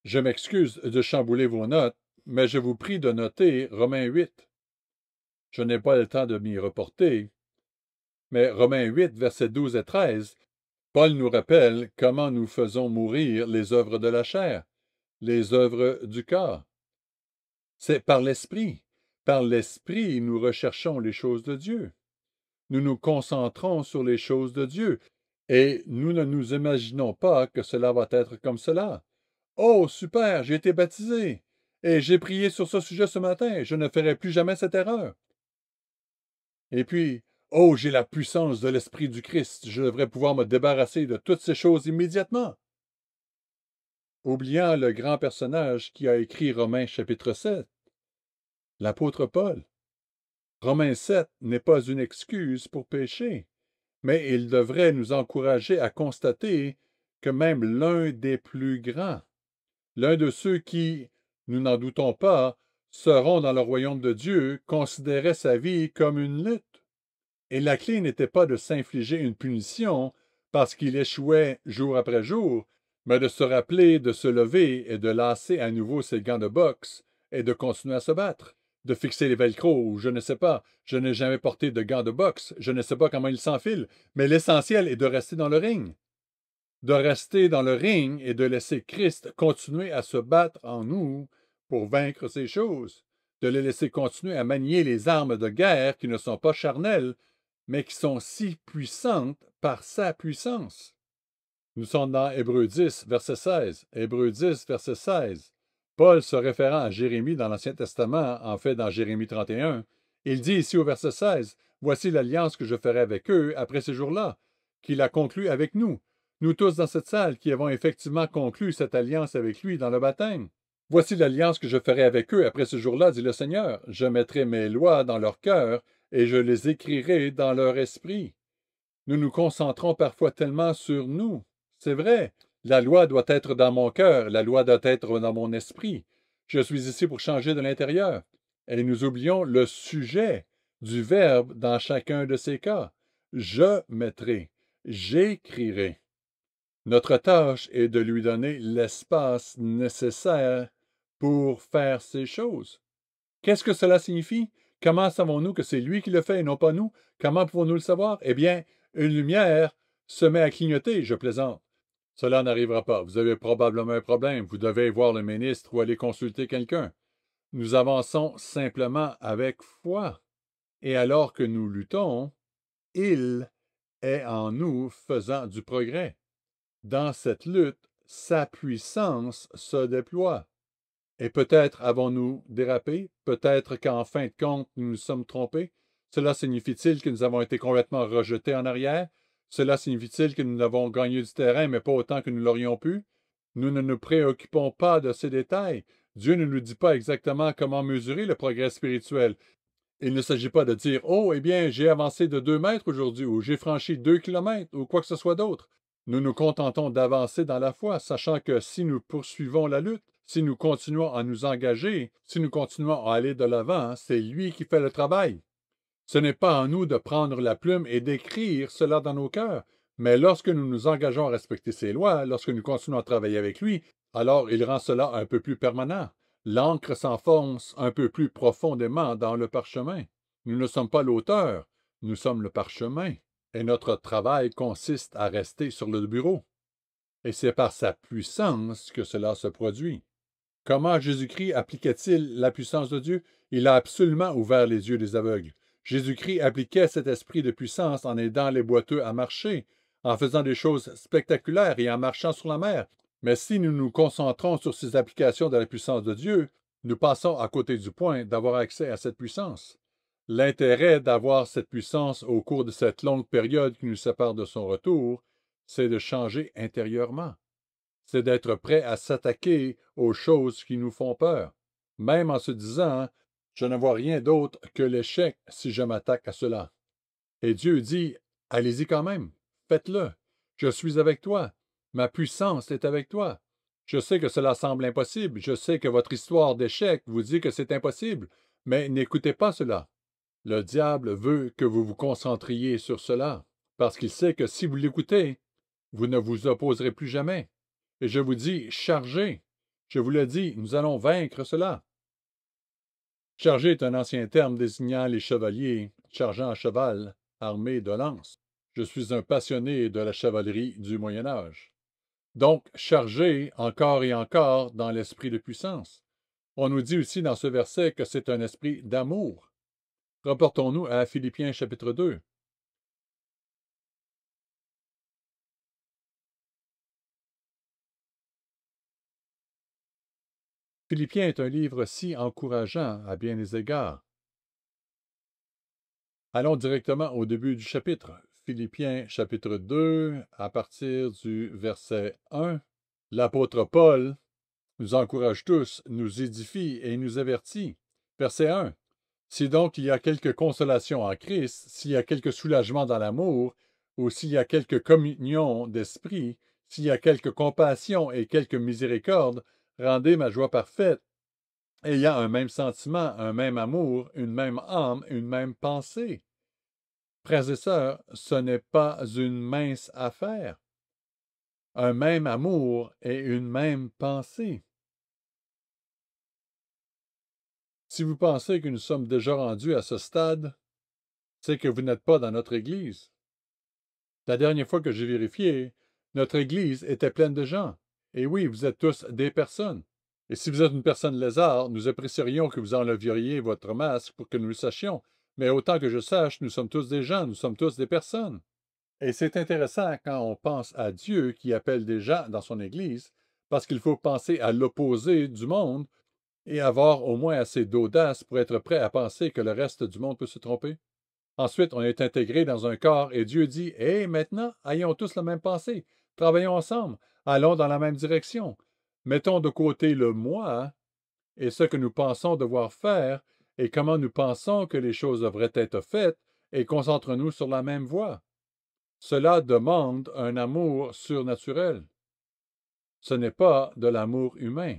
Je m'excuse de chambouler vos notes, mais je vous prie de noter Romains 8. Je n'ai pas le temps de m'y reporter, mais Romains 8, versets 12 et 13, Paul nous rappelle comment nous faisons mourir les œuvres de la chair, les œuvres du corps. C'est par l'Esprit. Par l'Esprit, nous recherchons les choses de Dieu. Nous nous concentrons sur les choses de Dieu, et nous ne nous imaginons pas que cela va être comme cela. Oh, super, j'ai été baptisé, et j'ai prié sur ce sujet ce matin, je ne ferai plus jamais cette erreur. Et puis, oh, j'ai la puissance de l'Esprit du Christ, je devrais pouvoir me débarrasser de toutes ces choses immédiatement. Oubliant le grand personnage qui a écrit Romains chapitre 7, l'apôtre Paul. Romains 7 n'est pas une excuse pour pécher, mais il devrait nous encourager à constater que même l'un des plus grands, l'un de ceux qui, nous n'en doutons pas, seront dans le royaume de Dieu, considérait sa vie comme une lutte. Et la clé n'était pas de s'infliger une punition parce qu'il échouait jour après jour, mais de se rappeler de se lever et de lasser à nouveau ses gants de boxe et de continuer à se battre, de fixer les velcros ou je ne sais pas, je n'ai jamais porté de gants de boxe, je ne sais pas comment ils s'enfilent, mais l'essentiel est de rester dans le ring. De rester dans le ring et de laisser Christ continuer à se battre en nous pour vaincre ces choses, de le laisser continuer à manier les armes de guerre qui ne sont pas charnelles, mais qui sont si puissantes par sa puissance. Nous sommes dans Hébreux 10, verset 16. Hébreux 10, verset 16. Paul, se référant à Jérémie dans l'Ancien Testament, en fait dans Jérémie 31, il dit ici au verset 16, « Voici l'alliance que je ferai avec eux après ces jours-là, qu'il a conclue avec nous, nous tous dans cette salle qui avons effectivement conclu cette alliance avec lui dans le baptême. Voici l'alliance que je ferai avec eux après ce jour-là, dit le Seigneur. Je mettrai mes lois dans leur cœur et je les écrirai dans leur esprit. » Nous nous concentrons parfois tellement sur nous. C'est vrai, la loi doit être dans mon cœur, la loi doit être dans mon esprit. Je suis ici pour changer de l'intérieur. Et nous oublions le sujet du verbe dans chacun de ces cas. Je mettrai, j'écrirai. Notre tâche est de lui donner l'espace nécessaire pour faire ces choses. Qu'est-ce que cela signifie? Comment savons-nous que c'est lui qui le fait et non pas nous? Comment pouvons-nous le savoir? Eh bien, une lumière se met à clignoter, je plaisante. Cela n'arrivera pas. Vous avez probablement un problème. Vous devez voir le ministre ou aller consulter quelqu'un. Nous avançons simplement avec foi. Et alors que nous luttons, il est en nous faisant du progrès. Dans cette lutte, sa puissance se déploie. Et peut-être avons-nous dérapé, peut-être qu'en fin de compte, nous nous sommes trompés. Cela signifie-t-il que nous avons été complètement rejetés en arrière? Cela signifie-t-il que nous avons gagné du terrain, mais pas autant que nous l'aurions pu? Nous ne nous préoccupons pas de ces détails. Dieu ne nous dit pas exactement comment mesurer le progrès spirituel. Il ne s'agit pas de dire, oh, eh bien, j'ai avancé de 2 mètres aujourd'hui, ou j'ai franchi 2 kilomètres, ou quoi que ce soit d'autre. Nous nous contentons d'avancer dans la foi, sachant que si nous poursuivons la lutte, si nous continuons à nous engager, si nous continuons à aller de l'avant, c'est lui qui fait le travail. Ce n'est pas à nous de prendre la plume et d'écrire cela dans nos cœurs, mais lorsque nous nous engageons à respecter ses lois, lorsque nous continuons à travailler avec lui, alors il rend cela un peu plus permanent. L'encre s'enfonce un peu plus profondément dans le parchemin. Nous ne sommes pas l'auteur, nous sommes le parchemin, et notre travail consiste à rester sur le bureau. Et c'est par sa puissance que cela se produit. Comment Jésus-Christ appliquait-il la puissance de Dieu? Il a absolument ouvert les yeux des aveugles. Jésus-Christ appliquait cet esprit de puissance en aidant les boiteux à marcher, en faisant des choses spectaculaires et en marchant sur la mer. Mais si nous nous concentrons sur ces applications de la puissance de Dieu, nous passons à côté du point d'avoir accès à cette puissance. L'intérêt d'avoir cette puissance au cours de cette longue période qui nous sépare de son retour, c'est de changer intérieurement. C'est d'être prêt à s'attaquer aux choses qui nous font peur, même en se disant « Je ne vois rien d'autre que l'échec si je m'attaque à cela. » Et Dieu dit « Allez-y quand même, faites-le. Je suis avec toi. Ma puissance est avec toi. Je sais que cela semble impossible. Je sais que votre histoire d'échec vous dit que c'est impossible, mais n'écoutez pas cela. Le diable veut que vous vous concentriez sur cela, parce qu'il sait que si vous l'écoutez, vous ne vous opposerez plus jamais. Et je vous dis, chargez. Je vous le dis, nous allons vaincre cela. Charger est un ancien terme désignant les chevaliers chargeant à cheval, armés de lances. Je suis un passionné de la chevalerie du Moyen Âge. Donc, charger encore et encore dans l'esprit de puissance. On nous dit aussi dans ce verset que c'est un esprit d'amour. Reportons-nous à Philippiens chapitre 2. Philippiens est un livre si encourageant à bien des égards. Allons directement au début du chapitre. Philippiens chapitre 2, à partir du verset 1. L'apôtre Paul nous encourage tous, nous édifie et nous avertit. Verset 1. Si donc il y a quelque consolation en Christ, s'il y a quelque soulagement dans l'amour, ou s'il y a quelque communion d'esprit, s'il y a quelque compassion et quelque miséricorde, rendez ma joie parfaite, ayant un même sentiment, un même amour, une même âme, une même pensée. Frères et sœurs, ce n'est pas une mince affaire. Un même amour et une même pensée. Si vous pensez que nous sommes déjà rendus à ce stade, c'est que vous n'êtes pas dans notre Église. La dernière fois que j'ai vérifié, notre Église était pleine de gens. Et oui, vous êtes tous des personnes. Et si vous êtes une personne lézard, nous apprécierions que vous enleveriez votre masque pour que nous le sachions. Mais autant que je sache, nous sommes tous des gens, nous sommes tous des personnes. Et c'est intéressant quand on pense à Dieu qui appelle des gens dans son Église, parce qu'il faut penser à l'opposé du monde et avoir au moins assez d'audace pour être prêt à penser que le reste du monde peut se tromper. Ensuite, on est intégré dans un corps et Dieu dit, « Hé, maintenant, ayons tous la même pensée, travaillons ensemble, allons dans la même direction. Mettons de côté le moi et ce que nous pensons devoir faire et comment nous pensons que les choses devraient être faites et concentrons-nous sur la même voie. » Cela demande un amour surnaturel. Ce n'est pas de l'amour humain.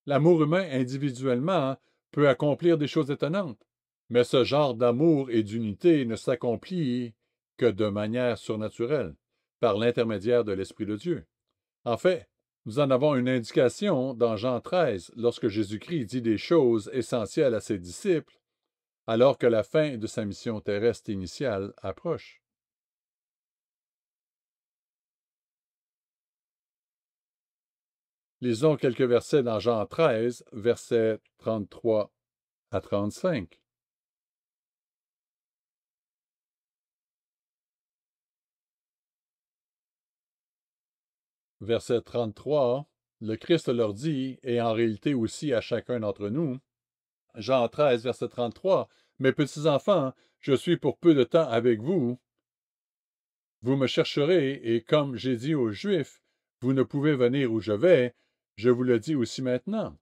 L'amour humain individuellement peut accomplir des choses étonnantes, mais ce genre d'amour et d'unité ne s'accomplit que de manière surnaturelle, par l'intermédiaire de l'Esprit de Dieu. En fait, nous en avons une indication dans Jean 13, lorsque Jésus-Christ dit des choses essentielles à ses disciples, alors que la fin de sa mission terrestre initiale approche. Lisons quelques versets dans Jean 13, versets 33 à 35. Verset 33, le Christ leur dit, et en réalité aussi à chacun d'entre nous, Jean 13, verset 33, « Mes petits enfants, je suis pour peu de temps avec vous, Vous me chercherez, et comme j'ai dit aux Juifs, vous ne pouvez venir où je vais, je vous le dis aussi maintenant.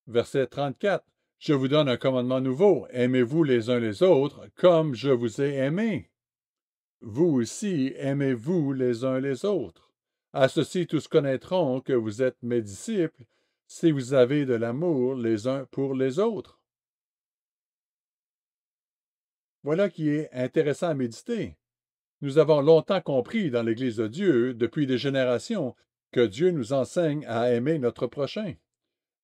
Verset 34. Je vous donne un commandement nouveau. Aimez-vous les uns les autres, comme je vous ai aimé. Vous aussi, aimez-vous les uns les autres. À ceci, tous connaîtront que vous êtes mes disciples, si vous avez de l'amour les uns pour les autres. Voilà qui est intéressant à méditer. Nous avons longtemps compris dans l'Église de Dieu, depuis des générations, que Dieu nous enseigne à aimer notre prochain.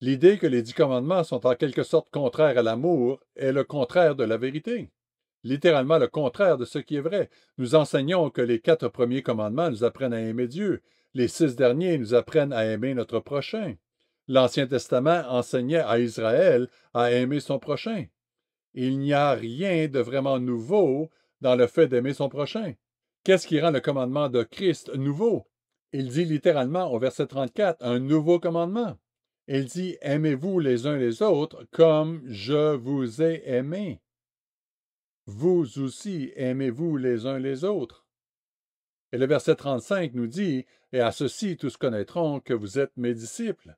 L'idée que les 10 commandements sont en quelque sorte contraires à l'amour est le contraire de la vérité. Littéralement le contraire de ce qui est vrai. Nous enseignons que les 4 premiers commandements nous apprennent à aimer Dieu. Les 6 derniers nous apprennent à aimer notre prochain. L'Ancien Testament enseignait à Israël à aimer son prochain. Il n'y a rien de vraiment nouveau dans le fait d'aimer son prochain. Qu'est-ce qui rend le commandement de Christ nouveau? Il dit littéralement au verset 34, un nouveau commandement. Il dit, aimez-vous les uns les autres comme je vous ai aimé. Vous aussi aimez-vous les uns les autres. Et le verset 35 nous dit, et à ceci tous connaîtront que vous êtes mes disciples.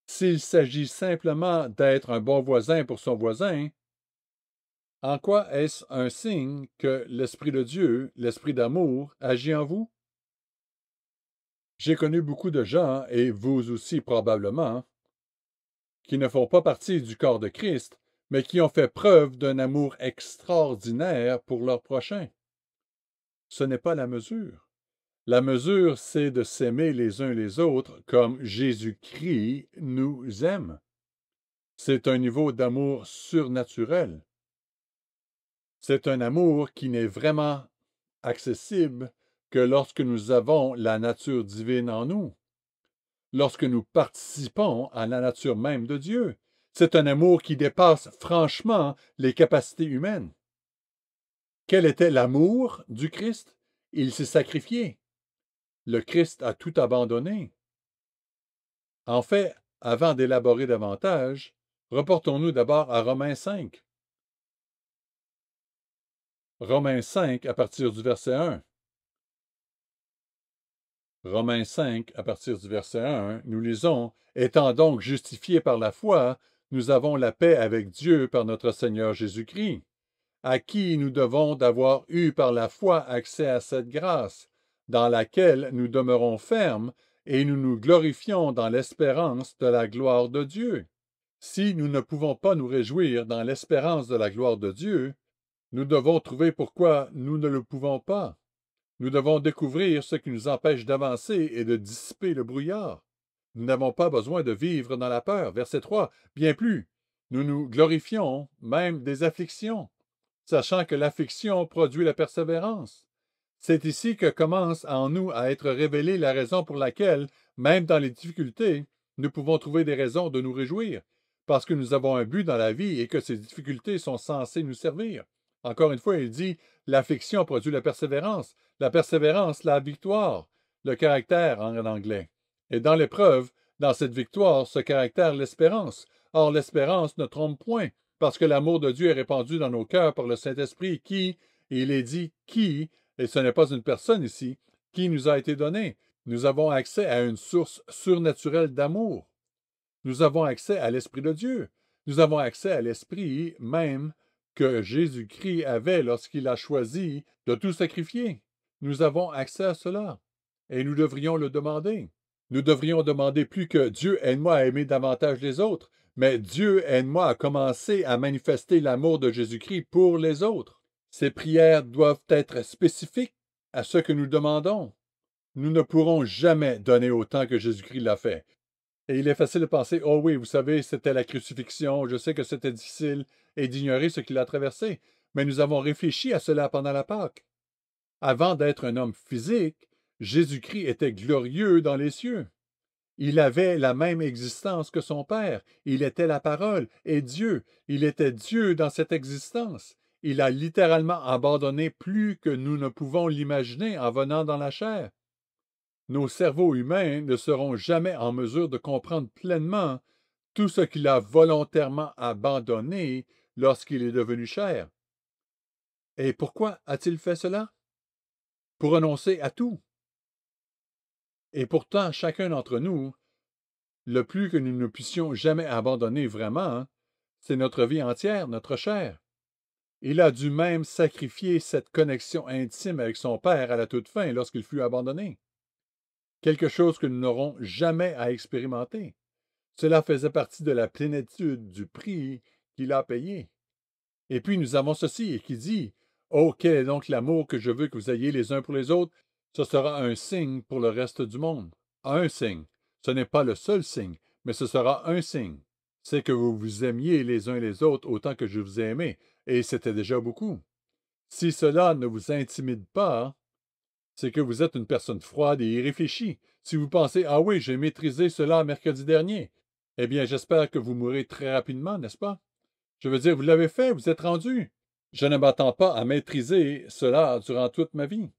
S'il s'agit simplement d'être un bon voisin pour son voisin, en quoi est-ce un signe que l'Esprit de Dieu, l'Esprit d'amour, agit en vous? J'ai connu beaucoup de gens, et vous aussi probablement, qui ne font pas partie du corps de Christ, mais qui ont fait preuve d'un amour extraordinaire pour leur prochain. Ce n'est pas la mesure. La mesure, c'est de s'aimer les uns les autres comme Jésus-Christ nous aime. C'est un niveau d'amour surnaturel. C'est un amour qui n'est vraiment accessible que lorsque nous avons la nature divine en nous, lorsque nous participons à la nature même de Dieu. C'est un amour qui dépasse franchement les capacités humaines. Quel était l'amour du Christ? Il s'est sacrifié. Le Christ a tout abandonné. En fait, avant d'élaborer davantage, reportons-nous d'abord à Romains 5. Romains 5 à partir du verset 1. Romains 5 à partir du verset 1, nous lisons, « Étant donc justifiés par la foi, nous avons la paix avec Dieu par notre Seigneur Jésus-Christ, à qui nous devons d'avoir eu par la foi accès à cette grâce, dans laquelle nous demeurons fermes et nous nous glorifions dans l'espérance de la gloire de Dieu. Si nous ne pouvons pas nous réjouir dans l'espérance de la gloire de Dieu, nous devons trouver pourquoi nous ne le pouvons pas. Nous devons découvrir ce qui nous empêche d'avancer et de dissiper le brouillard. Nous n'avons pas besoin de vivre dans la peur. Verset 3, bien plus. Nous nous glorifions même des afflictions, sachant que l'affliction produit la persévérance. C'est ici que commence en nous à être révélée la raison pour laquelle, même dans les difficultés, nous pouvons trouver des raisons de nous réjouir, parce que nous avons un but dans la vie et que ces difficultés sont censées nous servir. Encore une fois, il dit, l'affliction produit la persévérance, la victoire, le caractère en anglais. Et dans l'épreuve, dans cette victoire, ce caractère l'espérance. Or, l'espérance ne trompe point, parce que l'amour de Dieu est répandu dans nos cœurs par le Saint-Esprit qui, et il est dit qui, et ce n'est pas une personne ici, qui nous a été donné. Nous avons accès à une source surnaturelle d'amour. Nous avons accès à l'Esprit de Dieu. Nous avons accès à l'Esprit même que Jésus-Christ avait lorsqu'il a choisi de tout sacrifier. Nous avons accès à cela. Et nous devrions le demander. Nous devrions demander plus que Dieu aide-moi à aimer davantage les autres, mais Dieu aide-moi à commencer à manifester l'amour de Jésus-Christ pour les autres. Ces prières doivent être spécifiques à ce que nous demandons. Nous ne pourrons jamais donner autant que Jésus-Christ l'a fait. Et il est facile de penser, oh oui, vous savez, c'était la crucifixion, je sais que c'était difficile, et d'ignorer ce qu'il a traversé. Mais nous avons réfléchi à cela pendant la Pâque. Avant d'être un homme physique, Jésus-Christ était glorieux dans les cieux. Il avait la même existence que son Père. Il était la parole et Dieu. Il était Dieu dans cette existence. Il a littéralement abandonné plus que nous ne pouvons l'imaginer en venant dans la chair. Nos cerveaux humains ne seront jamais en mesure de comprendre pleinement tout ce qu'il a volontairement abandonné lorsqu'il est devenu chair. Et pourquoi a-t-il fait cela? pour renoncer à tout. Et pourtant, chacun d'entre nous, le plus que nous ne puissions jamais abandonner vraiment, c'est notre vie entière, notre chair. Il a dû même sacrifier cette connexion intime avec son Père à la toute fin lorsqu'il fut abandonné. Quelque chose que nous n'aurons jamais à expérimenter. Cela faisait partie de la plénitude du prix qu'il a payé. Et puis nous avons ceci et qui dit, oh, quel est donc l'amour que je veux que vous ayez les uns pour les autres? Ce sera un signe pour le reste du monde. Un signe. Ce n'est pas le seul signe, mais ce sera un signe. C'est que vous vous aimiez les uns les autres autant que je vous ai aimé, et c'était déjà beaucoup. Si cela ne vous intimide pas, c'est que vous êtes une personne froide et irréfléchie. Si vous pensez, ah oui, j'ai maîtrisé cela mercredi dernier, eh bien, j'espère que vous mourrez très rapidement, n'est-ce pas? Je veux dire, vous l'avez fait, vous êtes rendu. Je ne m'attends pas à maîtriser cela durant toute ma vie.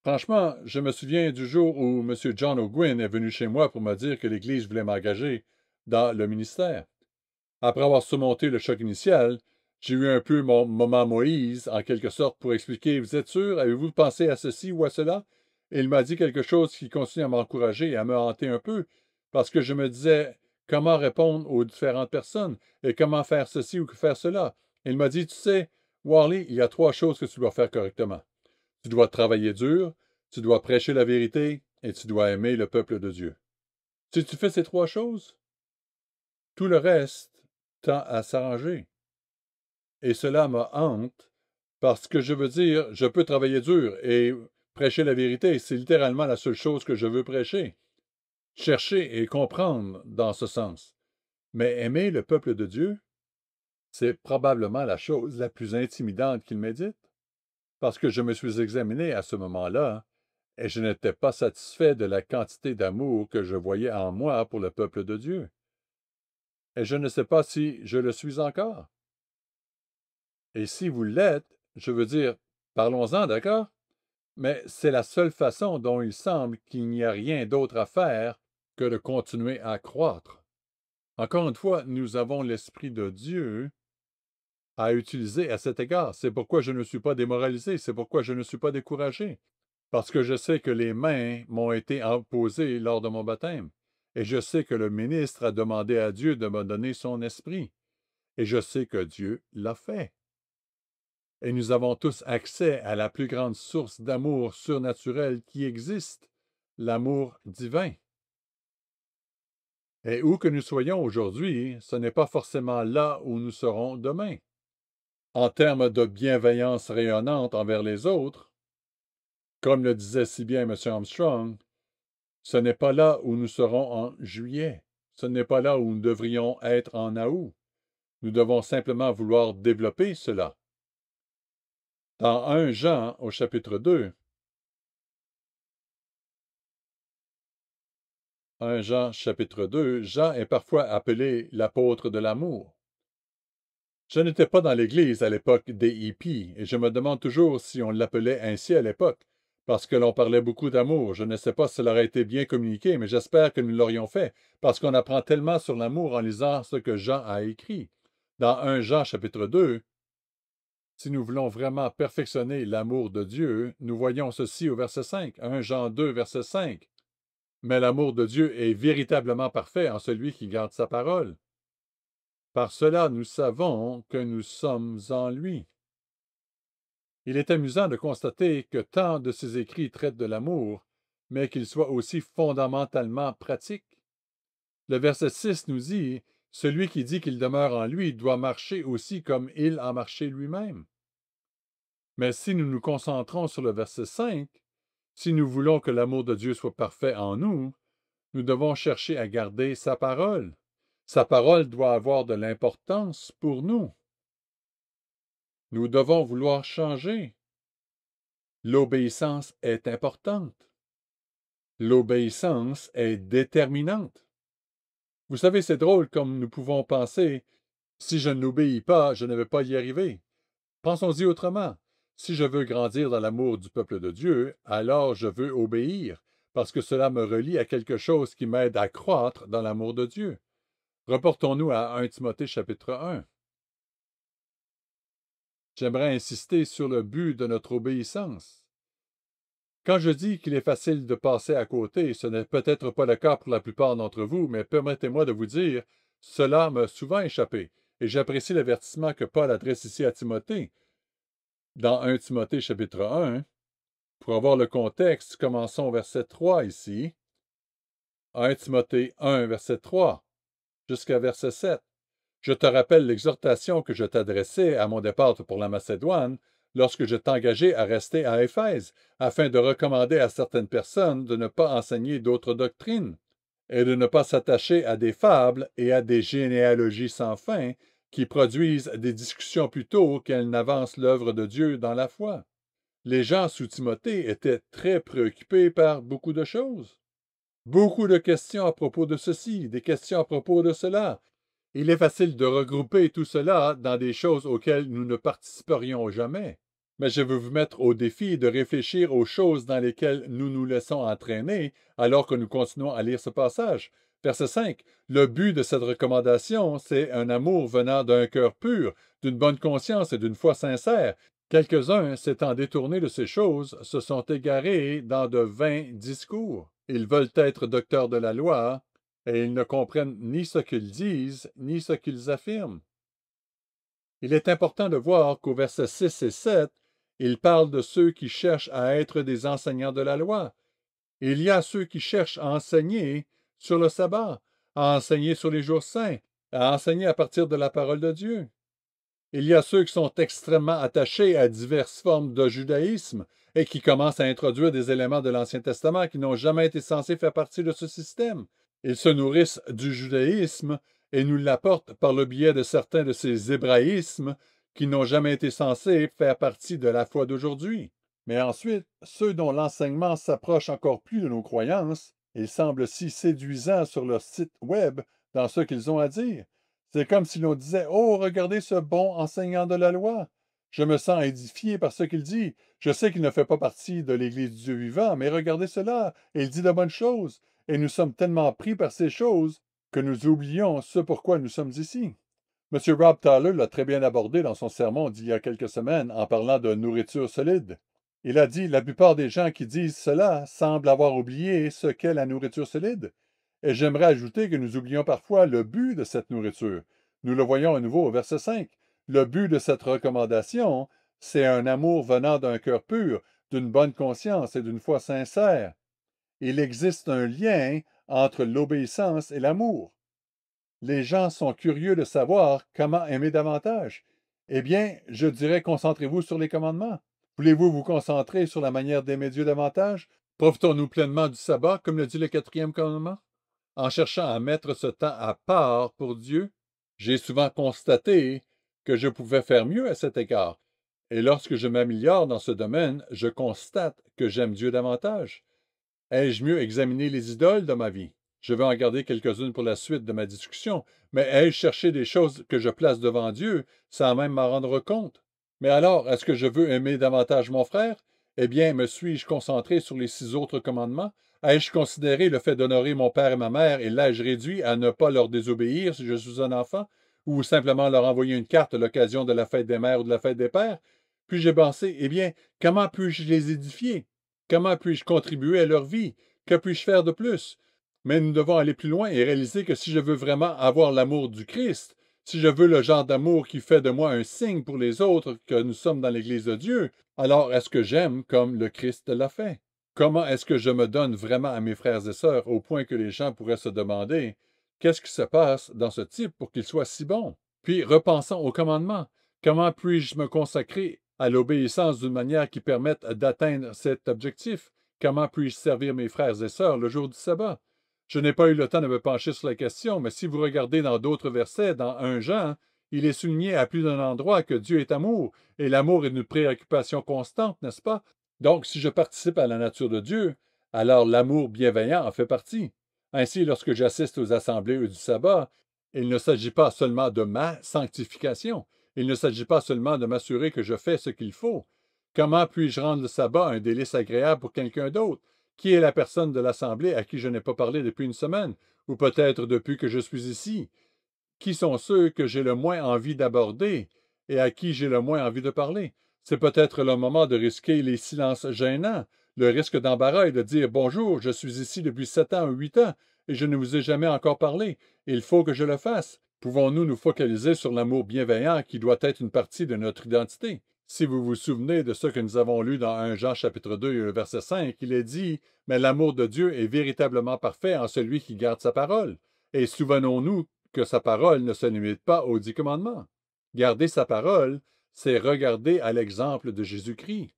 Franchement, je me souviens du jour où M. John O'Gwyn est venu chez moi pour me dire que l'Église voulait m'engager dans le ministère. Après avoir surmonté le choc initial, j'ai eu un peu mon moment Moïse, en quelque sorte, pour expliquer, vous êtes sûr, avez-vous pensé à ceci ou à cela? Et il m'a dit quelque chose qui continue à m'encourager et à me hanter un peu, parce que je me disais, comment répondre aux différentes personnes, et comment faire ceci ou faire cela. Et il m'a dit, tu sais, Warley, il y a 3 choses que tu dois faire correctement. Tu dois travailler dur, tu dois prêcher la vérité, et tu dois aimer le peuple de Dieu. Si tu fais ces 3 choses, tout le reste tend à s'arranger. Et cela me hante parce que je veux dire, je peux travailler dur et prêcher la vérité. C'est littéralement la seule chose que je veux prêcher. Chercher et comprendre dans ce sens. Mais aimer le peuple de Dieu, c'est probablement la chose la plus intimidante qu'il m'ait dite. Parce que je me suis examiné à ce moment-là et je n'étais pas satisfait de la quantité d'amour que je voyais en moi pour le peuple de Dieu. Et je ne sais pas si je le suis encore. Et si vous l'êtes, je veux dire, parlons-en, d'accord? Mais c'est la seule façon dont il semble qu'il n'y a rien d'autre à faire que de continuer à croître. Encore une fois, nous avons l'Esprit de Dieu à utiliser à cet égard. C'est pourquoi je ne suis pas démoralisé, c'est pourquoi je ne suis pas découragé. Parce que je sais que les mains m'ont été imposées lors de mon baptême. Et je sais que le ministre a demandé à Dieu de me donner son esprit. Et je sais que Dieu l'a fait. Et nous avons tous accès à la plus grande source d'amour surnaturel qui existe, l'amour divin. Et où que nous soyons aujourd'hui, ce n'est pas forcément là où nous serons demain. En termes de bienveillance rayonnante envers les autres, comme le disait si bien M. Armstrong, ce n'est pas là où nous serons en juillet, ce n'est pas là où nous devrions être en août. Nous devons simplement vouloir développer cela. Dans 1 Jean, au chapitre 2, 1 Jean chapitre 2, Jean est parfois appelé l'apôtre de l'amour. Je n'étais pas dans l'Église à l'époque des hippies, et je me demande toujours si on l'appelait ainsi à l'époque, parce que l'on parlait beaucoup d'amour. Je ne sais pas si cela aurait été bien communiqué, mais j'espère que nous l'aurions fait, parce qu'on apprend tellement sur l'amour en lisant ce que Jean a écrit. Dans 1 Jean chapitre 2, si nous voulons vraiment perfectionner l'amour de Dieu, nous voyons ceci au verset 5, 1 Jean 2, verset 5. Mais l'amour de Dieu est véritablement parfait en celui qui garde sa parole. Par cela, nous savons que nous sommes en lui. Il est amusant de constater que tant de ses écrits traitent de l'amour, mais qu'ils soient aussi fondamentalement pratiques. Le verset 6 nous dit, « Celui qui dit qu'il demeure en lui doit marcher aussi comme il a marché lui-même. » Mais si nous nous concentrons sur le verset 5, si nous voulons que l'amour de Dieu soit parfait en nous, nous devons chercher à garder sa parole. Sa parole doit avoir de l'importance pour nous. Nous devons vouloir changer. L'obéissance est importante. L'obéissance est déterminante. Vous savez, c'est drôle comme nous pouvons penser, si je n'obéis pas, je ne vais pas y arriver. Pensons-y autrement. Si je veux grandir dans l'amour du peuple de Dieu, alors je veux obéir, parce que cela me relie à quelque chose qui m'aide à croître dans l'amour de Dieu. Reportons-nous à 1 Timothée chapitre 1. J'aimerais insister sur le but de notre obéissance. Quand je dis qu'il est facile de passer à côté, ce n'est peut-être pas le cas pour la plupart d'entre vous, mais permettez-moi de vous dire, cela m'a souvent échappé, et j'apprécie l'avertissement que Paul adresse ici à Timothée. Dans 1 Timothée chapitre 1, pour avoir le contexte, commençons au verset 3 ici. 1 Timothée 1, verset 3, jusqu'à verset 7. Je te rappelle l'exhortation que je t'adressais à mon départ pour la Macédoine, lorsque je t'engageai à rester à Éphèse, afin de recommander à certaines personnes de ne pas enseigner d'autres doctrines, et de ne pas s'attacher à des fables et à des généalogies sans fin, qui produisent des discussions plutôt qu'elles n'avancent l'œuvre de Dieu dans la foi. Les gens sous Timothée étaient très préoccupés par beaucoup de choses. Beaucoup de questions à propos de ceci, des questions à propos de cela. Il est facile de regrouper tout cela dans des choses auxquelles nous ne participerions jamais. Mais je veux vous mettre au défi de réfléchir aux choses dans lesquelles nous nous laissons entraîner alors que nous continuons à lire ce passage. Verset 5. Le but de cette recommandation, c'est un amour venant d'un cœur pur, d'une bonne conscience et d'une foi sincère. Quelques-uns, s'étant détournés de ces choses, se sont égarés dans de vains discours. Ils veulent être docteurs de la loi, et ils ne comprennent ni ce qu'ils disent, ni ce qu'ils affirment. Il est important de voir qu'au verset 6 et 7, il parle de ceux qui cherchent à être des enseignants de la loi. Il y a ceux qui cherchent à enseigner sur le sabbat, à enseigner sur les jours saints, à enseigner à partir de la parole de Dieu. Il y a ceux qui sont extrêmement attachés à diverses formes de judaïsme et qui commencent à introduire des éléments de l'Ancien Testament qui n'ont jamais été censés faire partie de ce système. Ils se nourrissent du judaïsme et nous l'apportent par le biais de certains de ces hébraïsmes qui n'ont jamais été censés faire partie de la foi d'aujourd'hui. Mais ensuite, ceux dont l'enseignement s'approche encore plus de nos croyances, ils semblent si séduisants sur leur site web dans ce qu'ils ont à dire. C'est comme si l'on disait: Oh, regardez ce bon enseignant de la loi. Je me sens édifié par ce qu'il dit. Je sais qu'il ne fait pas partie de l'Église du Dieu vivant, mais regardez cela, il dit de bonnes choses. Et nous sommes tellement pris par ces choses que nous oublions ce pourquoi nous sommes ici. M. Rob Tyler l'a très bien abordé dans son sermon d'il y a quelques semaines en parlant de nourriture solide. Il a dit: la plupart des gens qui disent cela semblent avoir oublié ce qu'est la nourriture solide. Et j'aimerais ajouter que nous oublions parfois le but de cette nourriture. Nous le voyons à nouveau au verset 5. Le but de cette recommandation, c'est un amour venant d'un cœur pur, d'une bonne conscience et d'une foi sincère. Il existe un lien entre l'obéissance et l'amour. Les gens sont curieux de savoir comment aimer davantage. Eh bien, je dirais, concentrez-vous sur les commandements. Voulez-vous vous concentrer sur la manière d'aimer Dieu davantage? Profitons-nous pleinement du sabbat, comme le dit le 4e commandement? En cherchant à mettre ce temps à part pour Dieu, j'ai souvent constaté que je pouvais faire mieux à cet égard. Et lorsque je m'améliore dans ce domaine, je constate que j'aime Dieu davantage. Ai-je mieux examiné les idoles de ma vie? Je vais en garder quelques-unes pour la suite de ma discussion, mais ai-je cherché des choses que je place devant Dieu sans même m'en rendre compte? Mais alors, est-ce que je veux aimer davantage mon frère? Eh bien, me suis-je concentré sur les 6 autres commandements? Ai-je considéré le fait d'honorer mon père et ma mère et l'ai-je réduit à ne pas leur désobéir si je suis un enfant? Ou simplement leur envoyer une carte à l'occasion de la fête des mères ou de la fête des pères? Puis j'ai pensé, eh bien, comment puis-je les édifier? Comment puis-je contribuer à leur vie? Que puis-je faire de plus? Mais nous devons aller plus loin et réaliser que si je veux vraiment avoir l'amour du Christ, si je veux le genre d'amour qui fait de moi un signe pour les autres que nous sommes dans l'Église de Dieu, alors est-ce que j'aime comme le Christ l'a fait? Comment est-ce que je me donne vraiment à mes frères et sœurs au point que les gens pourraient se demander qu'est-ce qui se passe dans ce type pour qu'il soit si bon? Puis repensons au commandement. Comment puis-je me consacrer à l'obéissance d'une manière qui permette d'atteindre cet objectif? Comment puis-je servir mes frères et sœurs le jour du sabbat? Je n'ai pas eu le temps de me pencher sur la question, mais si vous regardez dans d'autres versets, dans 1 Jean, il est souligné à plus d'un endroit que Dieu est amour, et l'amour est une préoccupation constante, n'est-ce pas? Donc, si je participe à la nature de Dieu, alors l'amour bienveillant en fait partie. Ainsi, lorsque j'assiste aux assemblées du sabbat, il ne s'agit pas seulement de ma sanctification, il ne s'agit pas seulement de m'assurer que je fais ce qu'il faut. Comment puis-je rendre le sabbat un délice agréable pour quelqu'un d'autre? Qui est la personne de l'assemblée à qui je n'ai pas parlé depuis une semaine, ou peut-être depuis que je suis ici? Qui sont ceux que j'ai le moins envie d'aborder et à qui j'ai le moins envie de parler? C'est peut-être le moment de risquer les silences gênants, Le risque d'embarras est de dire « Bonjour, je suis ici depuis 7 ans ou 8 ans et je ne vous ai jamais encore parlé. Il faut que je le fasse. » Pouvons-nous nous focaliser sur l'amour bienveillant qui doit être une partie de notre identité? Si vous vous souvenez de ce que nous avons lu dans 1 Jean chapitre 2, verset 5, il est dit « Mais l'amour de Dieu est véritablement parfait en celui qui garde sa parole. » Et souvenons-nous que sa parole ne se limite pas aux 10 commandements. Garder sa parole, c'est regarder à l'exemple de Jésus-Christ.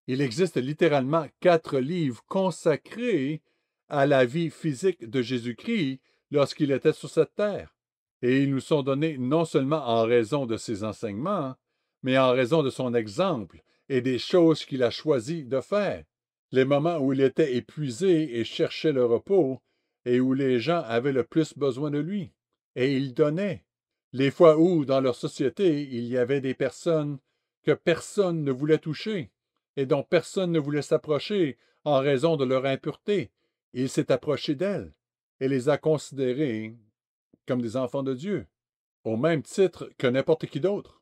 Il existe littéralement 4 livres consacrés à la vie physique de Jésus-Christ lorsqu'il était sur cette terre. Et ils nous sont donnés non seulement en raison de ses enseignements, mais en raison de son exemple et des choses qu'il a choisi de faire. Les moments où il était épuisé et cherchait le repos, et où les gens avaient le plus besoin de lui. Et il donnait. Les fois où, dans leur société, il y avait des personnes que personne ne voulait toucher et dont personne ne voulait s'approcher en raison de leur impureté, il s'est approché d'elles et les a considérées comme des enfants de Dieu, au même titre que n'importe qui d'autre.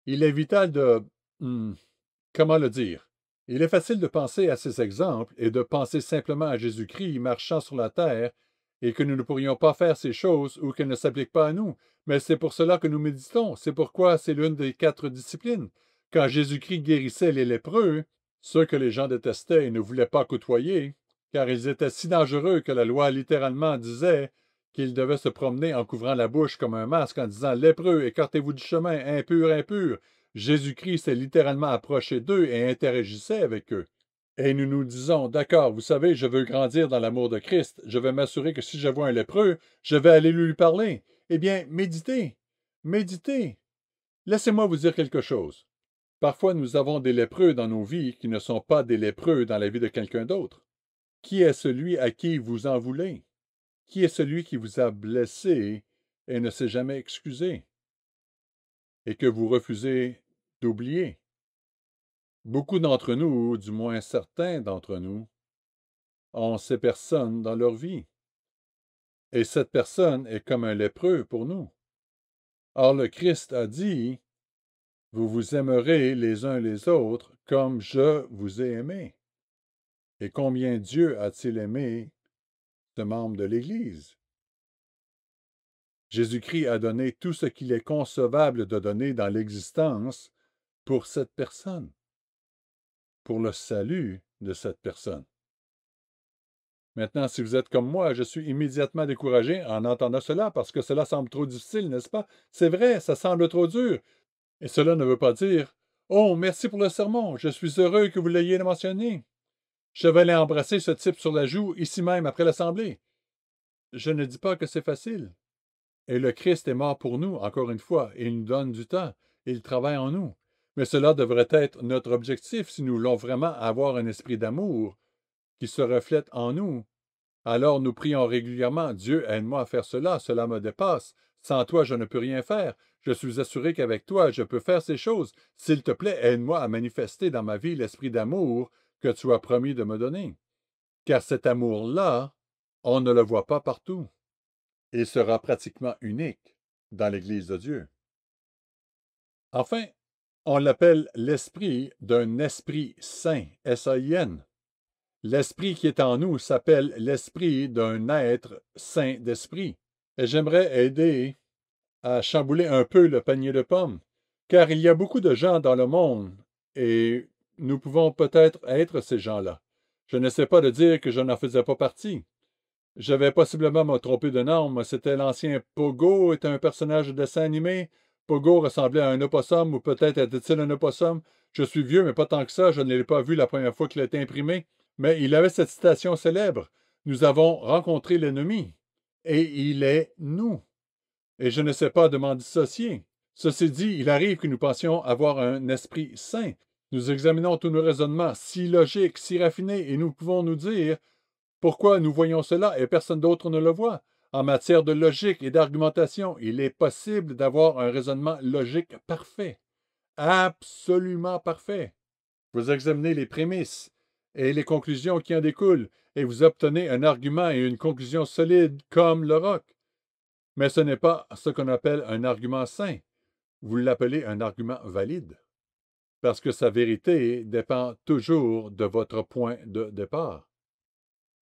Il est vital de... comment le dire? Il est facile de penser à ces exemples et de penser simplement à Jésus-Christ marchant sur la terre et que nous ne pourrions pas faire ces choses ou qu'elles ne s'appliquent pas à nous. Mais c'est pour cela que nous méditons. C'est pourquoi c'est l'une des 4 disciplines. Quand Jésus-Christ guérissait les lépreux, ceux que les gens détestaient et ne voulaient pas côtoyer, car ils étaient si dangereux que la loi littéralement disait qu'ils devaient se promener en couvrant la bouche comme un masque en disant « Lépreux, écartez-vous du chemin, impur, impur ». Jésus-Christ s'est littéralement approché d'eux et interagissait avec eux. Et nous nous disons, d'accord, vous savez, je veux grandir dans l'amour de Christ, je vais m'assurer que si je vois un lépreux, je vais aller lui parler. Eh bien, méditez, méditez. Laissez-moi vous dire quelque chose. Parfois, nous avons des lépreux dans nos vies qui ne sont pas des lépreux dans la vie de quelqu'un d'autre. Qui est celui à qui vous en voulez? Qui est celui qui vous a blessé et ne s'est jamais excusé? Et que vous refusez d'oublier? Beaucoup d'entre nous, ou du moins certains d'entre nous, ont ces personnes dans leur vie. Et cette personne est comme un lépreux pour nous. Or, le Christ a dit, « Vous vous aimerez les uns les autres comme je vous ai aimé. » Et combien Dieu a-t-il aimé ce membre de l'Église? Jésus-Christ a donné tout ce qu'il est concevable de donner dans l'existence pour cette personne, pour le salut de cette personne. Maintenant, si vous êtes comme moi, je suis immédiatement découragé en entendant cela parce que cela semble trop difficile, n'est-ce pas? C'est vrai, ça semble trop dur. Et cela ne veut pas dire « Oh, merci pour le sermon, je suis heureux que vous l'ayez mentionné. Je vais aller embrasser ce type sur la joue ici même après l'Assemblée. » Je ne dis pas que c'est facile. Et le Christ est mort pour nous, encore une fois, et il nous donne du temps, et il travaille en nous. Mais cela devrait être notre objectif si nous voulons vraiment avoir un esprit d'amour qui se reflète en nous. Alors nous prions régulièrement, « Dieu, aide-moi à faire cela, cela me dépasse. Sans toi, je ne peux rien faire. Je suis assuré qu'avec toi, je peux faire ces choses. S'il te plaît, aide-moi à manifester dans ma vie l'esprit d'amour que tu as promis de me donner. » Car cet amour-là, on ne le voit pas partout. Il sera pratiquement unique dans l'Église de Dieu. Enfin, on l'appelle l'esprit d'un esprit saint, S-A-I-N. L'esprit qui est en nous s'appelle l'esprit d'un être saint d'esprit. Et j'aimerais aider à chambouler un peu le panier de pommes, car il y a beaucoup de gens dans le monde, et nous pouvons peut-être être ces gens-là. Je n'essaie pas de dire que je n'en faisais pas partie. Je vais possiblement me tromper de nom, c'était l'ancien Pogo, était un personnage de dessin animé. Pogo ressemblait à un opossum, ou peut-être était-il un opossum. Je suis vieux, mais pas tant que ça, je ne l'ai pas vu la première fois qu'il a été imprimé. Mais il avait cette citation célèbre. Nous avons rencontré l'ennemi, et il est nous. Et je ne sais pas de m'en dissocier. Ceci dit, il arrive que nous pensions avoir un esprit saint. Nous examinons tous nos raisonnements si logiques, si raffinés, et nous pouvons nous dire pourquoi nous voyons cela et personne d'autre ne le voit. En matière de logique et d'argumentation, il est possible d'avoir un raisonnement logique parfait. Absolument parfait. Vous examinez les prémices et les conclusions qui en découlent, et vous obtenez un argument et une conclusion solide comme le roc. Mais ce n'est pas ce qu'on appelle un argument sain. Vous l'appelez un argument valide. parce que sa vérité dépend toujours de votre point de départ.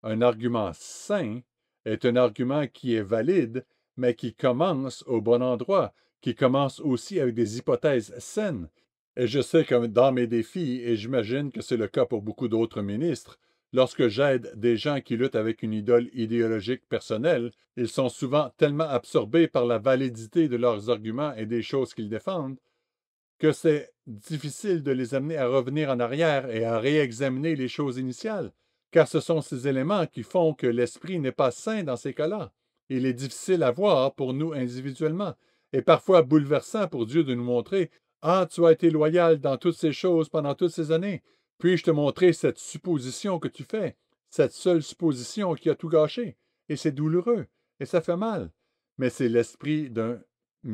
Un argument sain est un argument qui est valide, mais qui commence au bon endroit, qui commence aussi avec des hypothèses saines. Et je sais que dans mes défis, et j'imagine que c'est le cas pour beaucoup d'autres ministres, lorsque j'aide des gens qui luttent avec une idole idéologique personnelle, ils sont souvent tellement absorbés par la validité de leurs arguments et des choses qu'ils défendent que c'est difficile de les amener à revenir en arrière et à réexaminer les choses initiales, car ce sont ces éléments qui font que l'esprit n'est pas sain dans ces cas-là. Il est difficile à voir pour nous individuellement, et parfois bouleversant pour Dieu de nous montrer: Ah, tu as été loyal dans toutes ces choses pendant toutes ces années. Puis-je te montrer cette supposition que tu fais, cette seule supposition qui a tout gâché? Et c'est douloureux, et ça fait mal. Mais c'est l'esprit d'un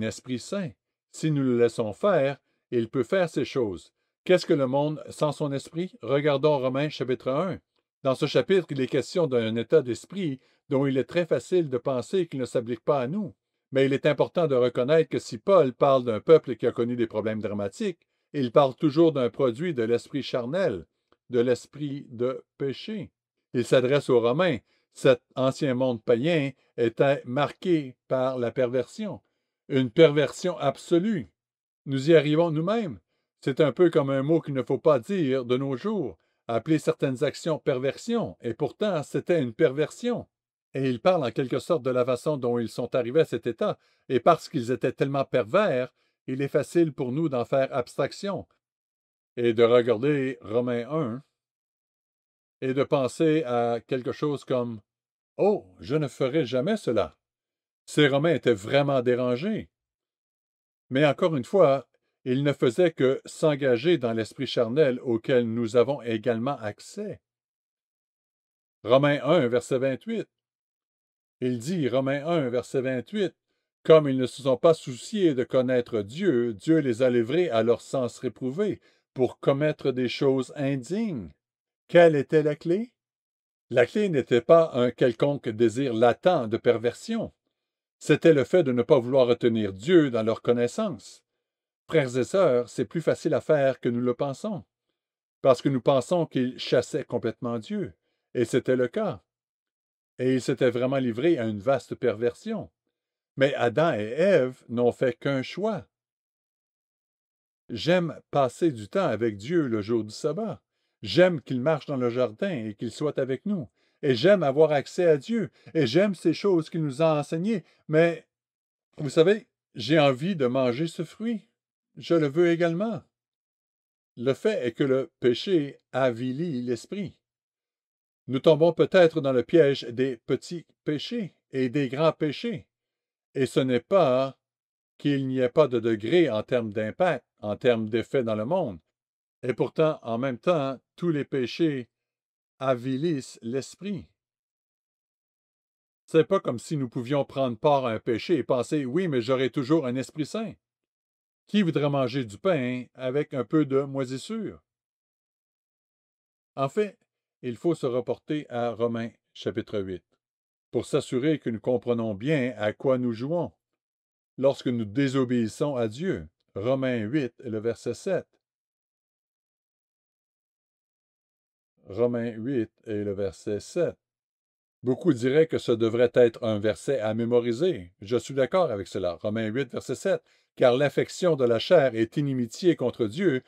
esprit saint. Si nous le laissons faire, il peut faire ces choses. Qu'est-ce que le monde sans son esprit? Regardons Romains chapitre 1. Dans ce chapitre, il est question d'un état d'esprit dont il est très facile de penser qu'il ne s'applique pas à nous. Mais il est important de reconnaître que si Paul parle d'un peuple qui a connu des problèmes dramatiques, il parle toujours d'un produit de l'esprit charnel, de l'esprit de péché. Il s'adresse aux Romains. Cet ancien monde païen était marqué par la perversion, une perversion absolue. Nous y arrivons nous-mêmes. C'est un peu comme un mot qu'il ne faut pas dire de nos jours, appeler certaines actions perversion, et pourtant c'était une perversion. Et il parle en quelque sorte de la façon dont ils sont arrivés à cet état, et parce qu'ils étaient tellement pervers, il est facile pour nous d'en faire abstraction, et de regarder Romains 1, et de penser à quelque chose comme Oh, je ne ferai jamais cela. Ces Romains étaient vraiment dérangés. Mais encore une fois, ils ne faisaient que s'engager dans l'esprit charnel auquel nous avons également accès. Romains 1, verset 28. Il dit, Romains 1, verset 28, comme ils ne se sont pas souciés de connaître Dieu, Dieu les a livrés à leur sens réprouvé pour commettre des choses indignes. Quelle était la clé? La clé n'était pas un quelconque désir latent de perversion. C'était le fait de ne pas vouloir retenir Dieu dans leur connaissance. Frères et sœurs, c'est plus facile à faire que nous le pensons, parce que nous pensons qu'ils chassaient complètement Dieu, et c'était le cas. Et ils s'étaient vraiment livrés à une vaste perversion. Mais Adam et Ève n'ont fait qu'un choix. J'aime passer du temps avec Dieu le jour du sabbat. J'aime qu'il marche dans le jardin et qu'il soit avec nous. Et j'aime avoir accès à Dieu. Et j'aime ces choses qu'il nous a enseignées. Mais, vous savez, j'ai envie de manger ce fruit. Je le veux également. Le fait est que le péché avilit l'esprit. Nous tombons peut-être dans le piège des petits péchés et des grands péchés. Et ce n'est pas qu'il n'y ait pas de degré en termes d'impact, en termes d'effet dans le monde. Et pourtant, en même temps, tous les péchés avilissent l'esprit. C'est pas comme si nous pouvions prendre part à un péché et penser, oui, mais j'aurai toujours un esprit saint. Qui voudrait manger du pain avec un peu de moisissure? En fait, il faut se reporter à Romains chapitre 8 pour s'assurer que nous comprenons bien à quoi nous jouons lorsque nous désobéissons à Dieu. Romains 8 et le verset 7. Romains 8 et le verset 7. Beaucoup diraient que ce devrait être un verset à mémoriser. Je suis d'accord avec cela. Romains 8, verset 7. Car l'affection de la chair est inimitié contre Dieu,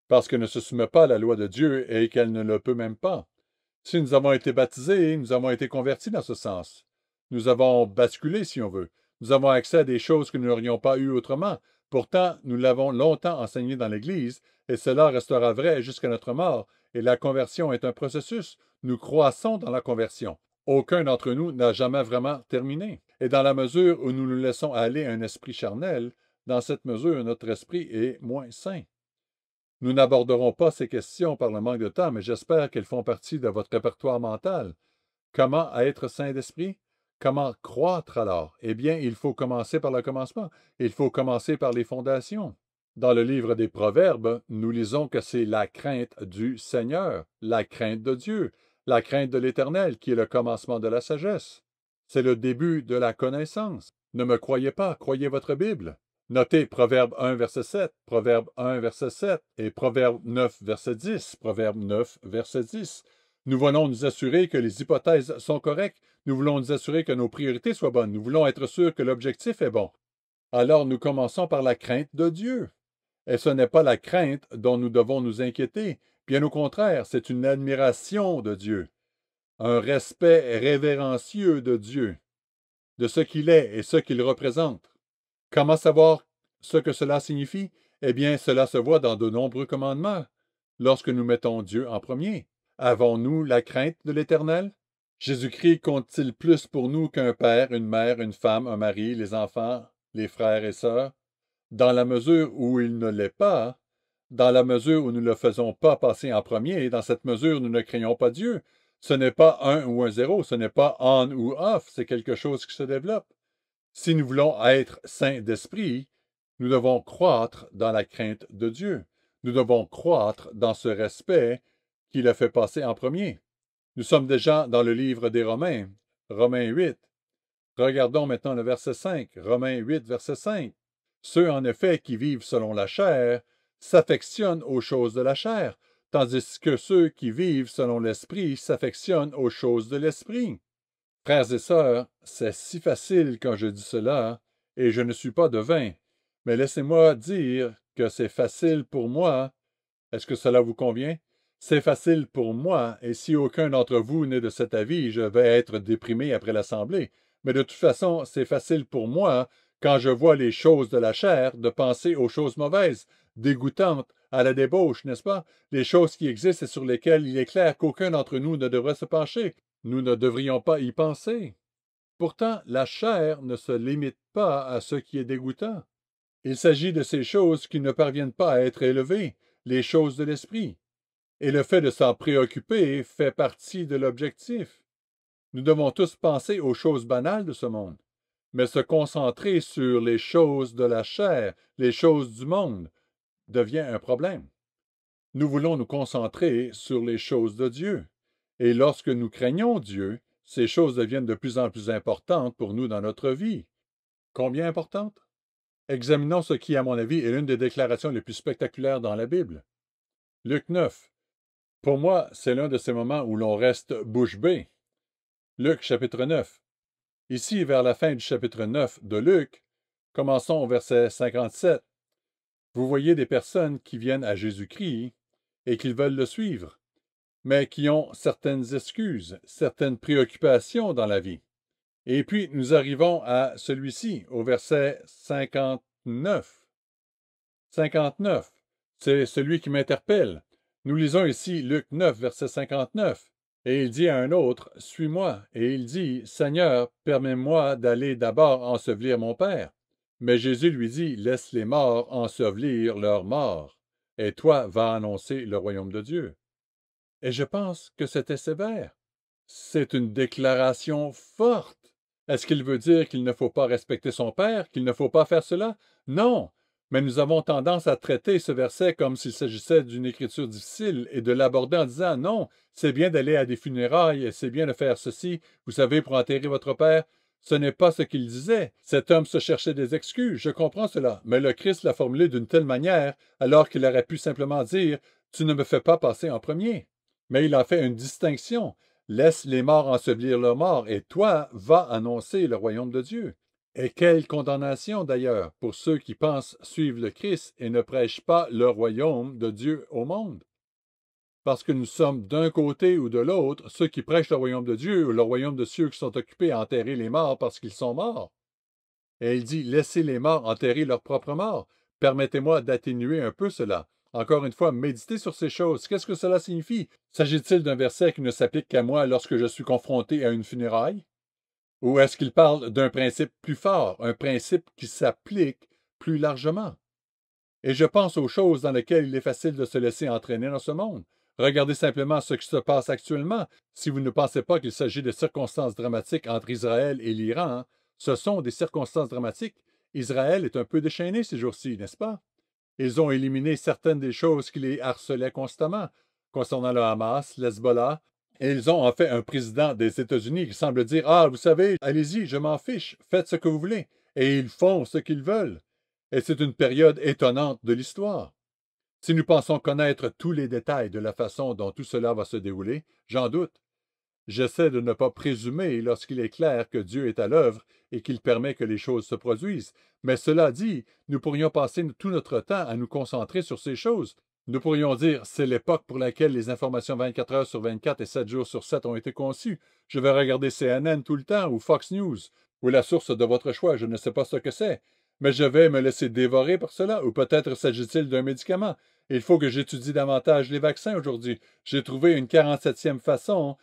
parce qu'elle ne se soumet pas à la loi de Dieu et qu'elle ne le peut même pas. Si nous avons été baptisés, nous avons été convertis dans ce sens. Nous avons basculé, si on veut. Nous avons accès à des choses que nous n'aurions pas eues autrement. Pourtant, nous l'avons longtemps enseigné dans l'Église, et cela restera vrai jusqu'à notre mort. Et la conversion est un processus. Nous croissons dans la conversion. Aucun d'entre nous n'a jamais vraiment terminé. Et dans la mesure où nous nous laissons aller à un esprit charnel, dans cette mesure, notre esprit est moins sain. Nous n'aborderons pas ces questions par le manque de temps, mais j'espère qu'elles font partie de votre répertoire mental. Comment être saint d'esprit? Comment croître alors? Eh bien, il faut commencer par le commencement. Il faut commencer par les fondations. Dans le livre des Proverbes, nous lisons que c'est la crainte du Seigneur, la crainte de Dieu, la crainte de l'Éternel qui est le commencement de la sagesse. C'est le début de la connaissance. Ne me croyez pas, croyez votre Bible. Notez Proverbe 1, verset 7, Proverbe 1, verset 7 et Proverbe 9, verset 10, Proverbe 9, verset 10. Nous voulons nous assurer que les hypothèses sont correctes. Nous voulons nous assurer que nos priorités soient bonnes. Nous voulons être sûrs que l'objectif est bon. Alors nous commençons par la crainte de Dieu. Et ce n'est pas la crainte dont nous devons nous inquiéter. Bien au contraire, c'est une admiration de Dieu, un respect révérencieux de Dieu, de ce qu'il est et ce qu'il représente. Comment savoir ce que cela signifie? Eh bien, cela se voit dans de nombreux commandements. Lorsque nous mettons Dieu en premier, avons-nous la crainte de l'Éternel? Jésus-Christ compte-t-il plus pour nous qu'un père, une mère, une femme, un mari, les enfants, les frères et sœurs? Dans la mesure où il ne l'est pas, dans la mesure où nous ne le faisons pas passer en premier, dans cette mesure nous ne craignons pas Dieu. Ce n'est pas un ou un zéro, ce n'est pas on ou off, c'est quelque chose qui se développe. Si nous voulons être saints d'esprit, nous devons croître dans la crainte de Dieu. Nous devons croître dans ce respect qu'il a fait passer en premier. Nous sommes déjà dans le livre des Romains, Romains 8. Regardons maintenant le verset 5, Romains 8, verset 5. Ceux, en effet, qui vivent selon la chair s'affectionnent aux choses de la chair, tandis que ceux qui vivent selon l'esprit s'affectionnent aux choses de l'esprit. Frères et sœurs, c'est si facile quand je dis cela, et je ne suis pas devin, mais laissez-moi dire que c'est facile pour moi. Est-ce que cela vous convient? C'est facile pour moi, et si aucun d'entre vous n'est de cet avis, je vais être déprimé après l'Assemblée. Mais de toute façon, c'est facile pour moi, quand je vois les choses de la chair, de penser aux choses mauvaises, dégoûtantes, à la débauche, n'est-ce pas? Les choses qui existent et sur lesquelles il est clair qu'aucun d'entre nous ne devrait se pencher. Nous ne devrions pas y penser. Pourtant, la chair ne se limite pas à ce qui est dégoûtant. Il s'agit de ces choses qui ne parviennent pas à être élevées, les choses de l'esprit. Et le fait de s'en préoccuper fait partie de l'objectif. Nous devons tous penser aux choses banales de ce monde, mais se concentrer sur les choses de la chair, les choses du monde, devient un problème. Nous voulons nous concentrer sur les choses de Dieu. Et lorsque nous craignons Dieu, ces choses deviennent de plus en plus importantes pour nous dans notre vie. Combien importantes? Examinons ce qui, à mon avis, est l'une des déclarations les plus spectaculaires dans la Bible. Luc 9. Pour moi, c'est l'un de ces moments où l'on reste bouche bée. Luc chapitre 9. Ici, vers la fin du chapitre 9 de Luc, commençons au verset 57. Vous voyez des personnes qui viennent à Jésus-Christ et qui veulent le suivre, mais qui ont certaines excuses, certaines préoccupations dans la vie. Et puis, nous arrivons à celui-ci, au verset 59. 59, c'est celui qui m'interpelle. Nous lisons ici Luc 9, verset 59. Et il dit à un autre, « Suis-moi. » Et il dit, « Seigneur, permets-moi d'aller d'abord ensevelir mon père. » Mais Jésus lui dit, « Laisse les morts ensevelir leurs morts, et toi va annoncer le royaume de Dieu. » Et je pense que c'était sévère. C'est une déclaration forte. Est-ce qu'il veut dire qu'il ne faut pas respecter son père, qu'il ne faut pas faire cela? Non. Mais nous avons tendance à traiter ce verset comme s'il s'agissait d'une écriture difficile et de l'aborder en disant non, c'est bien d'aller à des funérailles, c'est bien de faire ceci, vous savez, pour enterrer votre père. Ce n'est pas ce qu'il disait. Cet homme se cherchait des excuses, je comprends cela, mais le Christ l'a formulé d'une telle manière, alors qu'il aurait pu simplement dire « Tu ne me fais pas passer en premier ». Mais il a fait une distinction. Laisse les morts ensevelir leurs morts, et toi, va annoncer le royaume de Dieu. Et quelle condamnation d'ailleurs pour ceux qui pensent suivre le Christ et ne prêchent pas le royaume de Dieu au monde. Parce que nous sommes d'un côté ou de l'autre, ceux qui prêchent le royaume de Dieu ou le royaume de ceux qui sont occupés à enterrer les morts parce qu'ils sont morts. Et il dit, laissez les morts enterrer leurs propres morts. Permettez-moi d'atténuer un peu cela. Encore une fois, méditez sur ces choses. Qu'est-ce que cela signifie? S'agit-il d'un verset qui ne s'applique qu'à moi lorsque je suis confronté à une funéraille? Ou est-ce qu'il parle d'un principe plus fort, un principe qui s'applique plus largement? Et je pense aux choses dans lesquelles il est facile de se laisser entraîner dans ce monde. Regardez simplement ce qui se passe actuellement. Si vous ne pensez pas qu'il s'agit de circonstances dramatiques entre Israël et l'Iran, ce sont des circonstances dramatiques. Israël est un peu déchaîné ces jours-ci, n'est-ce pas? Ils ont éliminé certaines des choses qui les harcelaient constamment, concernant le Hamas, l'Hezbollah, et ils ont en fait un président des États-Unis qui semble dire « Ah, vous savez, allez-y, je m'en fiche, faites ce que vous voulez. » Et ils font ce qu'ils veulent. Et c'est une période étonnante de l'histoire. Si nous pensons connaître tous les détails de la façon dont tout cela va se dérouler, j'en doute. J'essaie de ne pas présumer lorsqu'il est clair que Dieu est à l'œuvre et qu'il permet que les choses se produisent. Mais cela dit, nous pourrions passer tout notre temps à nous concentrer sur ces choses. Nous pourrions dire, c'est l'époque pour laquelle les informations 24 heures sur 24 et 7 jours sur 7 ont été conçues. Je vais regarder CNN tout le temps ou Fox News ou la source de votre choix, je ne sais pas ce que c'est. Mais je vais me laisser dévorer par cela, ou peut-être s'agit-il d'un médicament. Il faut que j'étudie davantage les vaccins aujourd'hui. J'ai trouvé une 47e façon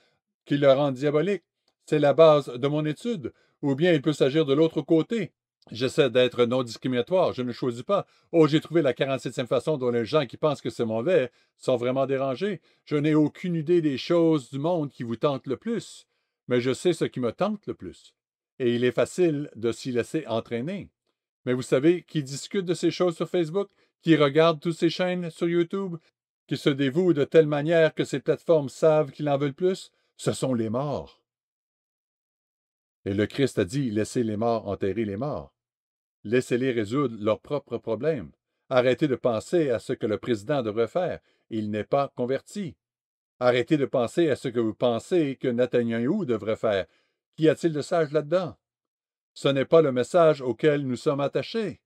qui le rend diabolique. C'est la base de mon étude. Ou bien il peut s'agir de l'autre côté. J'essaie d'être non discriminatoire, je ne choisis pas. Oh, j'ai trouvé la 47e façon dont les gens qui pensent que c'est mauvais sont vraiment dérangés. Je n'ai aucune idée des choses du monde qui vous tentent le plus, mais je sais ce qui me tente le plus. Et il est facile de s'y laisser entraîner. Mais vous savez qui discute de ces choses sur Facebook, qui regarde toutes ces chaînes sur YouTube, qui se dévouent de telle manière que ces plateformes savent qu'ils en veulent plus? Ce sont les morts. Et le Christ a dit, laissez les morts enterrer les morts. Laissez-les résoudre leurs propres problèmes. Arrêtez de penser à ce que le président devrait faire. Il n'est pas converti. Arrêtez de penser à ce que vous pensez que Netanyahou devrait faire. Qu'y a-t-il de sage là-dedans? Ce n'est pas le message auquel nous sommes attachés.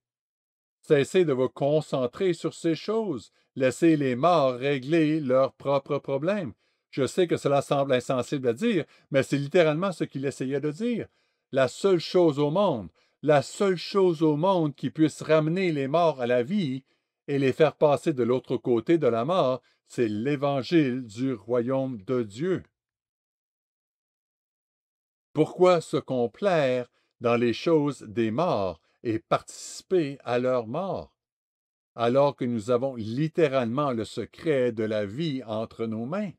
Cessez de vous concentrer sur ces choses. Laissez les morts régler leurs propres problèmes. Je sais que cela semble insensible à dire, mais c'est littéralement ce qu'il essayait de dire. La seule chose au monde, la seule chose au monde qui puisse ramener les morts à la vie et les faire passer de l'autre côté de la mort, c'est l'évangile du royaume de Dieu. Pourquoi se complaire dans les choses des morts et participer à leur mort, alors que nous avons littéralement le secret de la vie entre nos mains?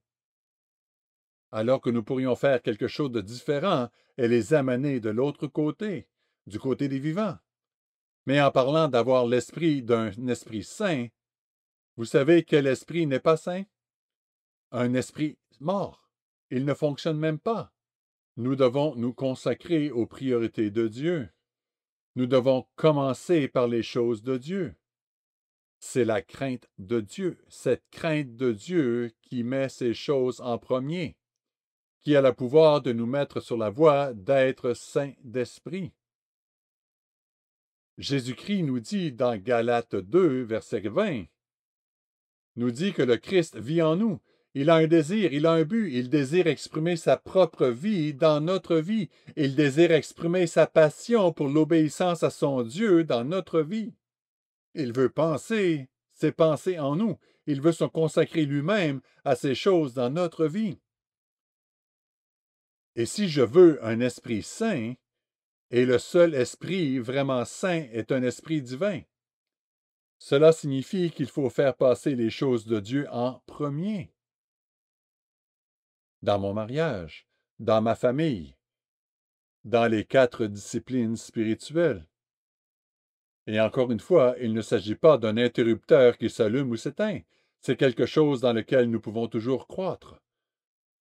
Alors que nous pourrions faire quelque chose de différent et les amener de l'autre côté, du côté des vivants. Mais en parlant d'avoir l'esprit d'un esprit saint, vous savez quel esprit n'est pas saint? Un esprit mort. Il ne fonctionne même pas. Nous devons nous consacrer aux priorités de Dieu. Nous devons commencer par les choses de Dieu. C'est la crainte de Dieu, cette crainte de Dieu qui met ces choses en premier, qui a le pouvoir de nous mettre sur la voie d'être saints d'esprit. Jésus-Christ nous dit dans Galates 2, verset 20, nous dit que le Christ vit en nous. Il a un désir, il a un but, il désire exprimer sa propre vie dans notre vie. Il désire exprimer sa passion pour l'obéissance à son Dieu dans notre vie. Il veut penser ses pensées en nous. Il veut se consacrer lui-même à ces choses dans notre vie. Et si je veux un esprit saint, et le seul esprit vraiment saint est un esprit divin, cela signifie qu'il faut faire passer les choses de Dieu en premier. Dans mon mariage, dans ma famille, dans les 4 disciplines spirituelles. Et encore une fois, il ne s'agit pas d'un interrupteur qui s'allume ou s'éteint. C'est quelque chose dans lequel nous pouvons toujours croître.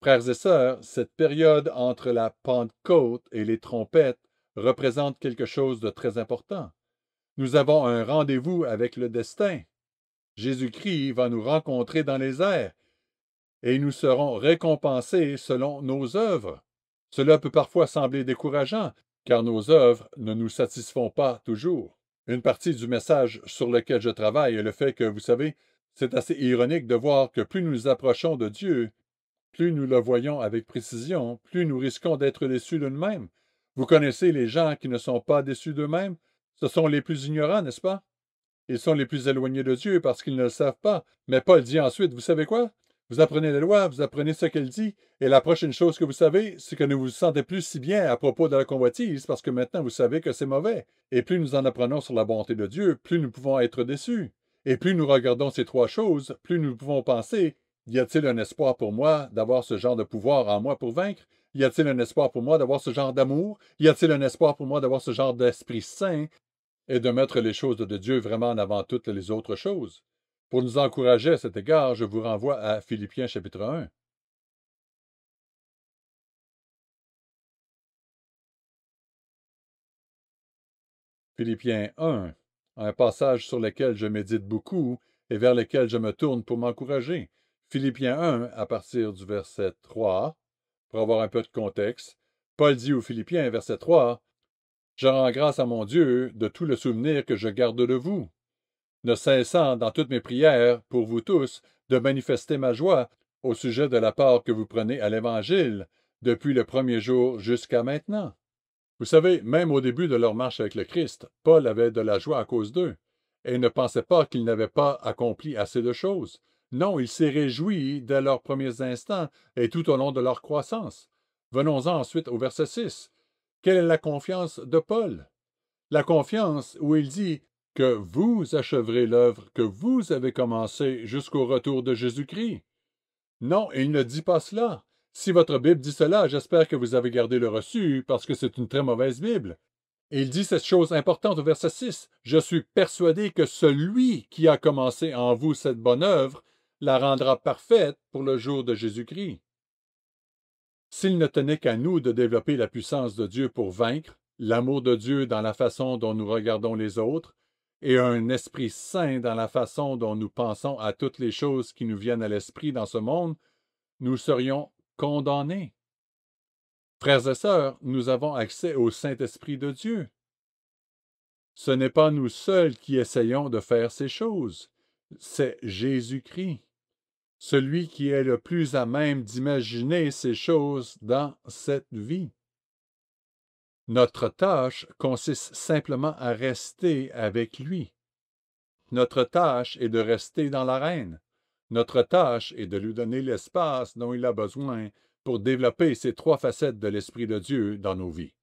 Frères et sœurs, cette période entre la Pentecôte et les trompettes représente quelque chose de très important. Nous avons un rendez-vous avec le destin. Jésus-Christ va nous rencontrer dans les airs et nous serons récompensés selon nos œuvres. Cela peut parfois sembler décourageant, car nos œuvres ne nous satisfont pas toujours. Une partie du message sur lequel je travaille est le fait que, vous savez, c'est assez ironique de voir que plus nous nous approchons de Dieu, plus nous le voyons avec précision, plus nous risquons d'être déçus de nous-mêmes. Vous connaissez les gens qui ne sont pas déçus d'eux-mêmes? Ce sont les plus ignorants, n'est-ce pas? Ils sont les plus éloignés de Dieu parce qu'ils ne le savent pas. Mais Paul dit ensuite, vous savez quoi? Vous apprenez la loi, vous apprenez ce qu'elle dit, et la prochaine chose que vous savez, c'est que ne vous sentez plus si bien à propos de la convoitise parce que maintenant vous savez que c'est mauvais. Et plus nous en apprenons sur la bonté de Dieu, plus nous pouvons être déçus. Et plus nous regardons ces 3 choses, plus nous pouvons penser, y a-t-il un espoir pour moi d'avoir ce genre de pouvoir en moi pour vaincre? Y a-t-il un espoir pour moi d'avoir ce genre d'amour? Y a-t-il un espoir pour moi d'avoir ce genre d'esprit saint et de mettre les choses de Dieu vraiment en avant toutes les autres choses? Pour nous encourager à cet égard, je vous renvoie à Philippiens chapitre 1. Philippiens 1, un passage sur lequel je médite beaucoup et vers lequel je me tourne pour m'encourager. Philippiens 1, à partir du verset 3, pour avoir un peu de contexte. Paul dit aux Philippiens, verset 3, « Je rends grâce à mon Dieu de tout le souvenir que je garde de vous, ne cessant dans toutes mes prières pour vous tous de manifester ma joie au sujet de la part que vous prenez à l'Évangile depuis le premier jour jusqu'à maintenant. » Vous savez, même au début de leur marche avec le Christ, Paul avait de la joie à cause d'eux, et ne pensait pas qu'ils n'avaient pas accompli assez de choses. Non, il s'est réjoui dès leurs premiers instants et tout au long de leur croissance. Venons-en ensuite au verset 6. Quelle est la confiance de Paul? La confiance où il dit que vous acheverez l'œuvre que vous avez commencée jusqu'au retour de Jésus-Christ. Non, il ne dit pas cela. Si votre Bible dit cela, j'espère que vous avez gardé le reçu, parce que c'est une très mauvaise Bible. Et il dit cette chose importante au verset 6. « Je suis persuadé que celui qui a commencé en vous cette bonne œuvre la rendra parfaite pour le jour de Jésus-Christ. » S'il ne tenait qu'à nous de développer la puissance de Dieu pour vaincre, l'amour de Dieu dans la façon dont nous regardons les autres, et un esprit saint dans la façon dont nous pensons à toutes les choses qui nous viennent à l'esprit dans ce monde, nous serions condamnés. Frères et sœurs, nous avons accès au Saint-Esprit de Dieu. Ce n'est pas nous seuls qui essayons de faire ces choses, c'est Jésus-Christ, celui qui est le plus à même d'imaginer ces choses dans cette vie. Notre tâche consiste simplement à rester avec lui. Notre tâche est de rester dans l'arène. Notre tâche est de lui donner l'espace dont il a besoin pour développer ces trois facettes de l'Esprit de Dieu dans nos vies.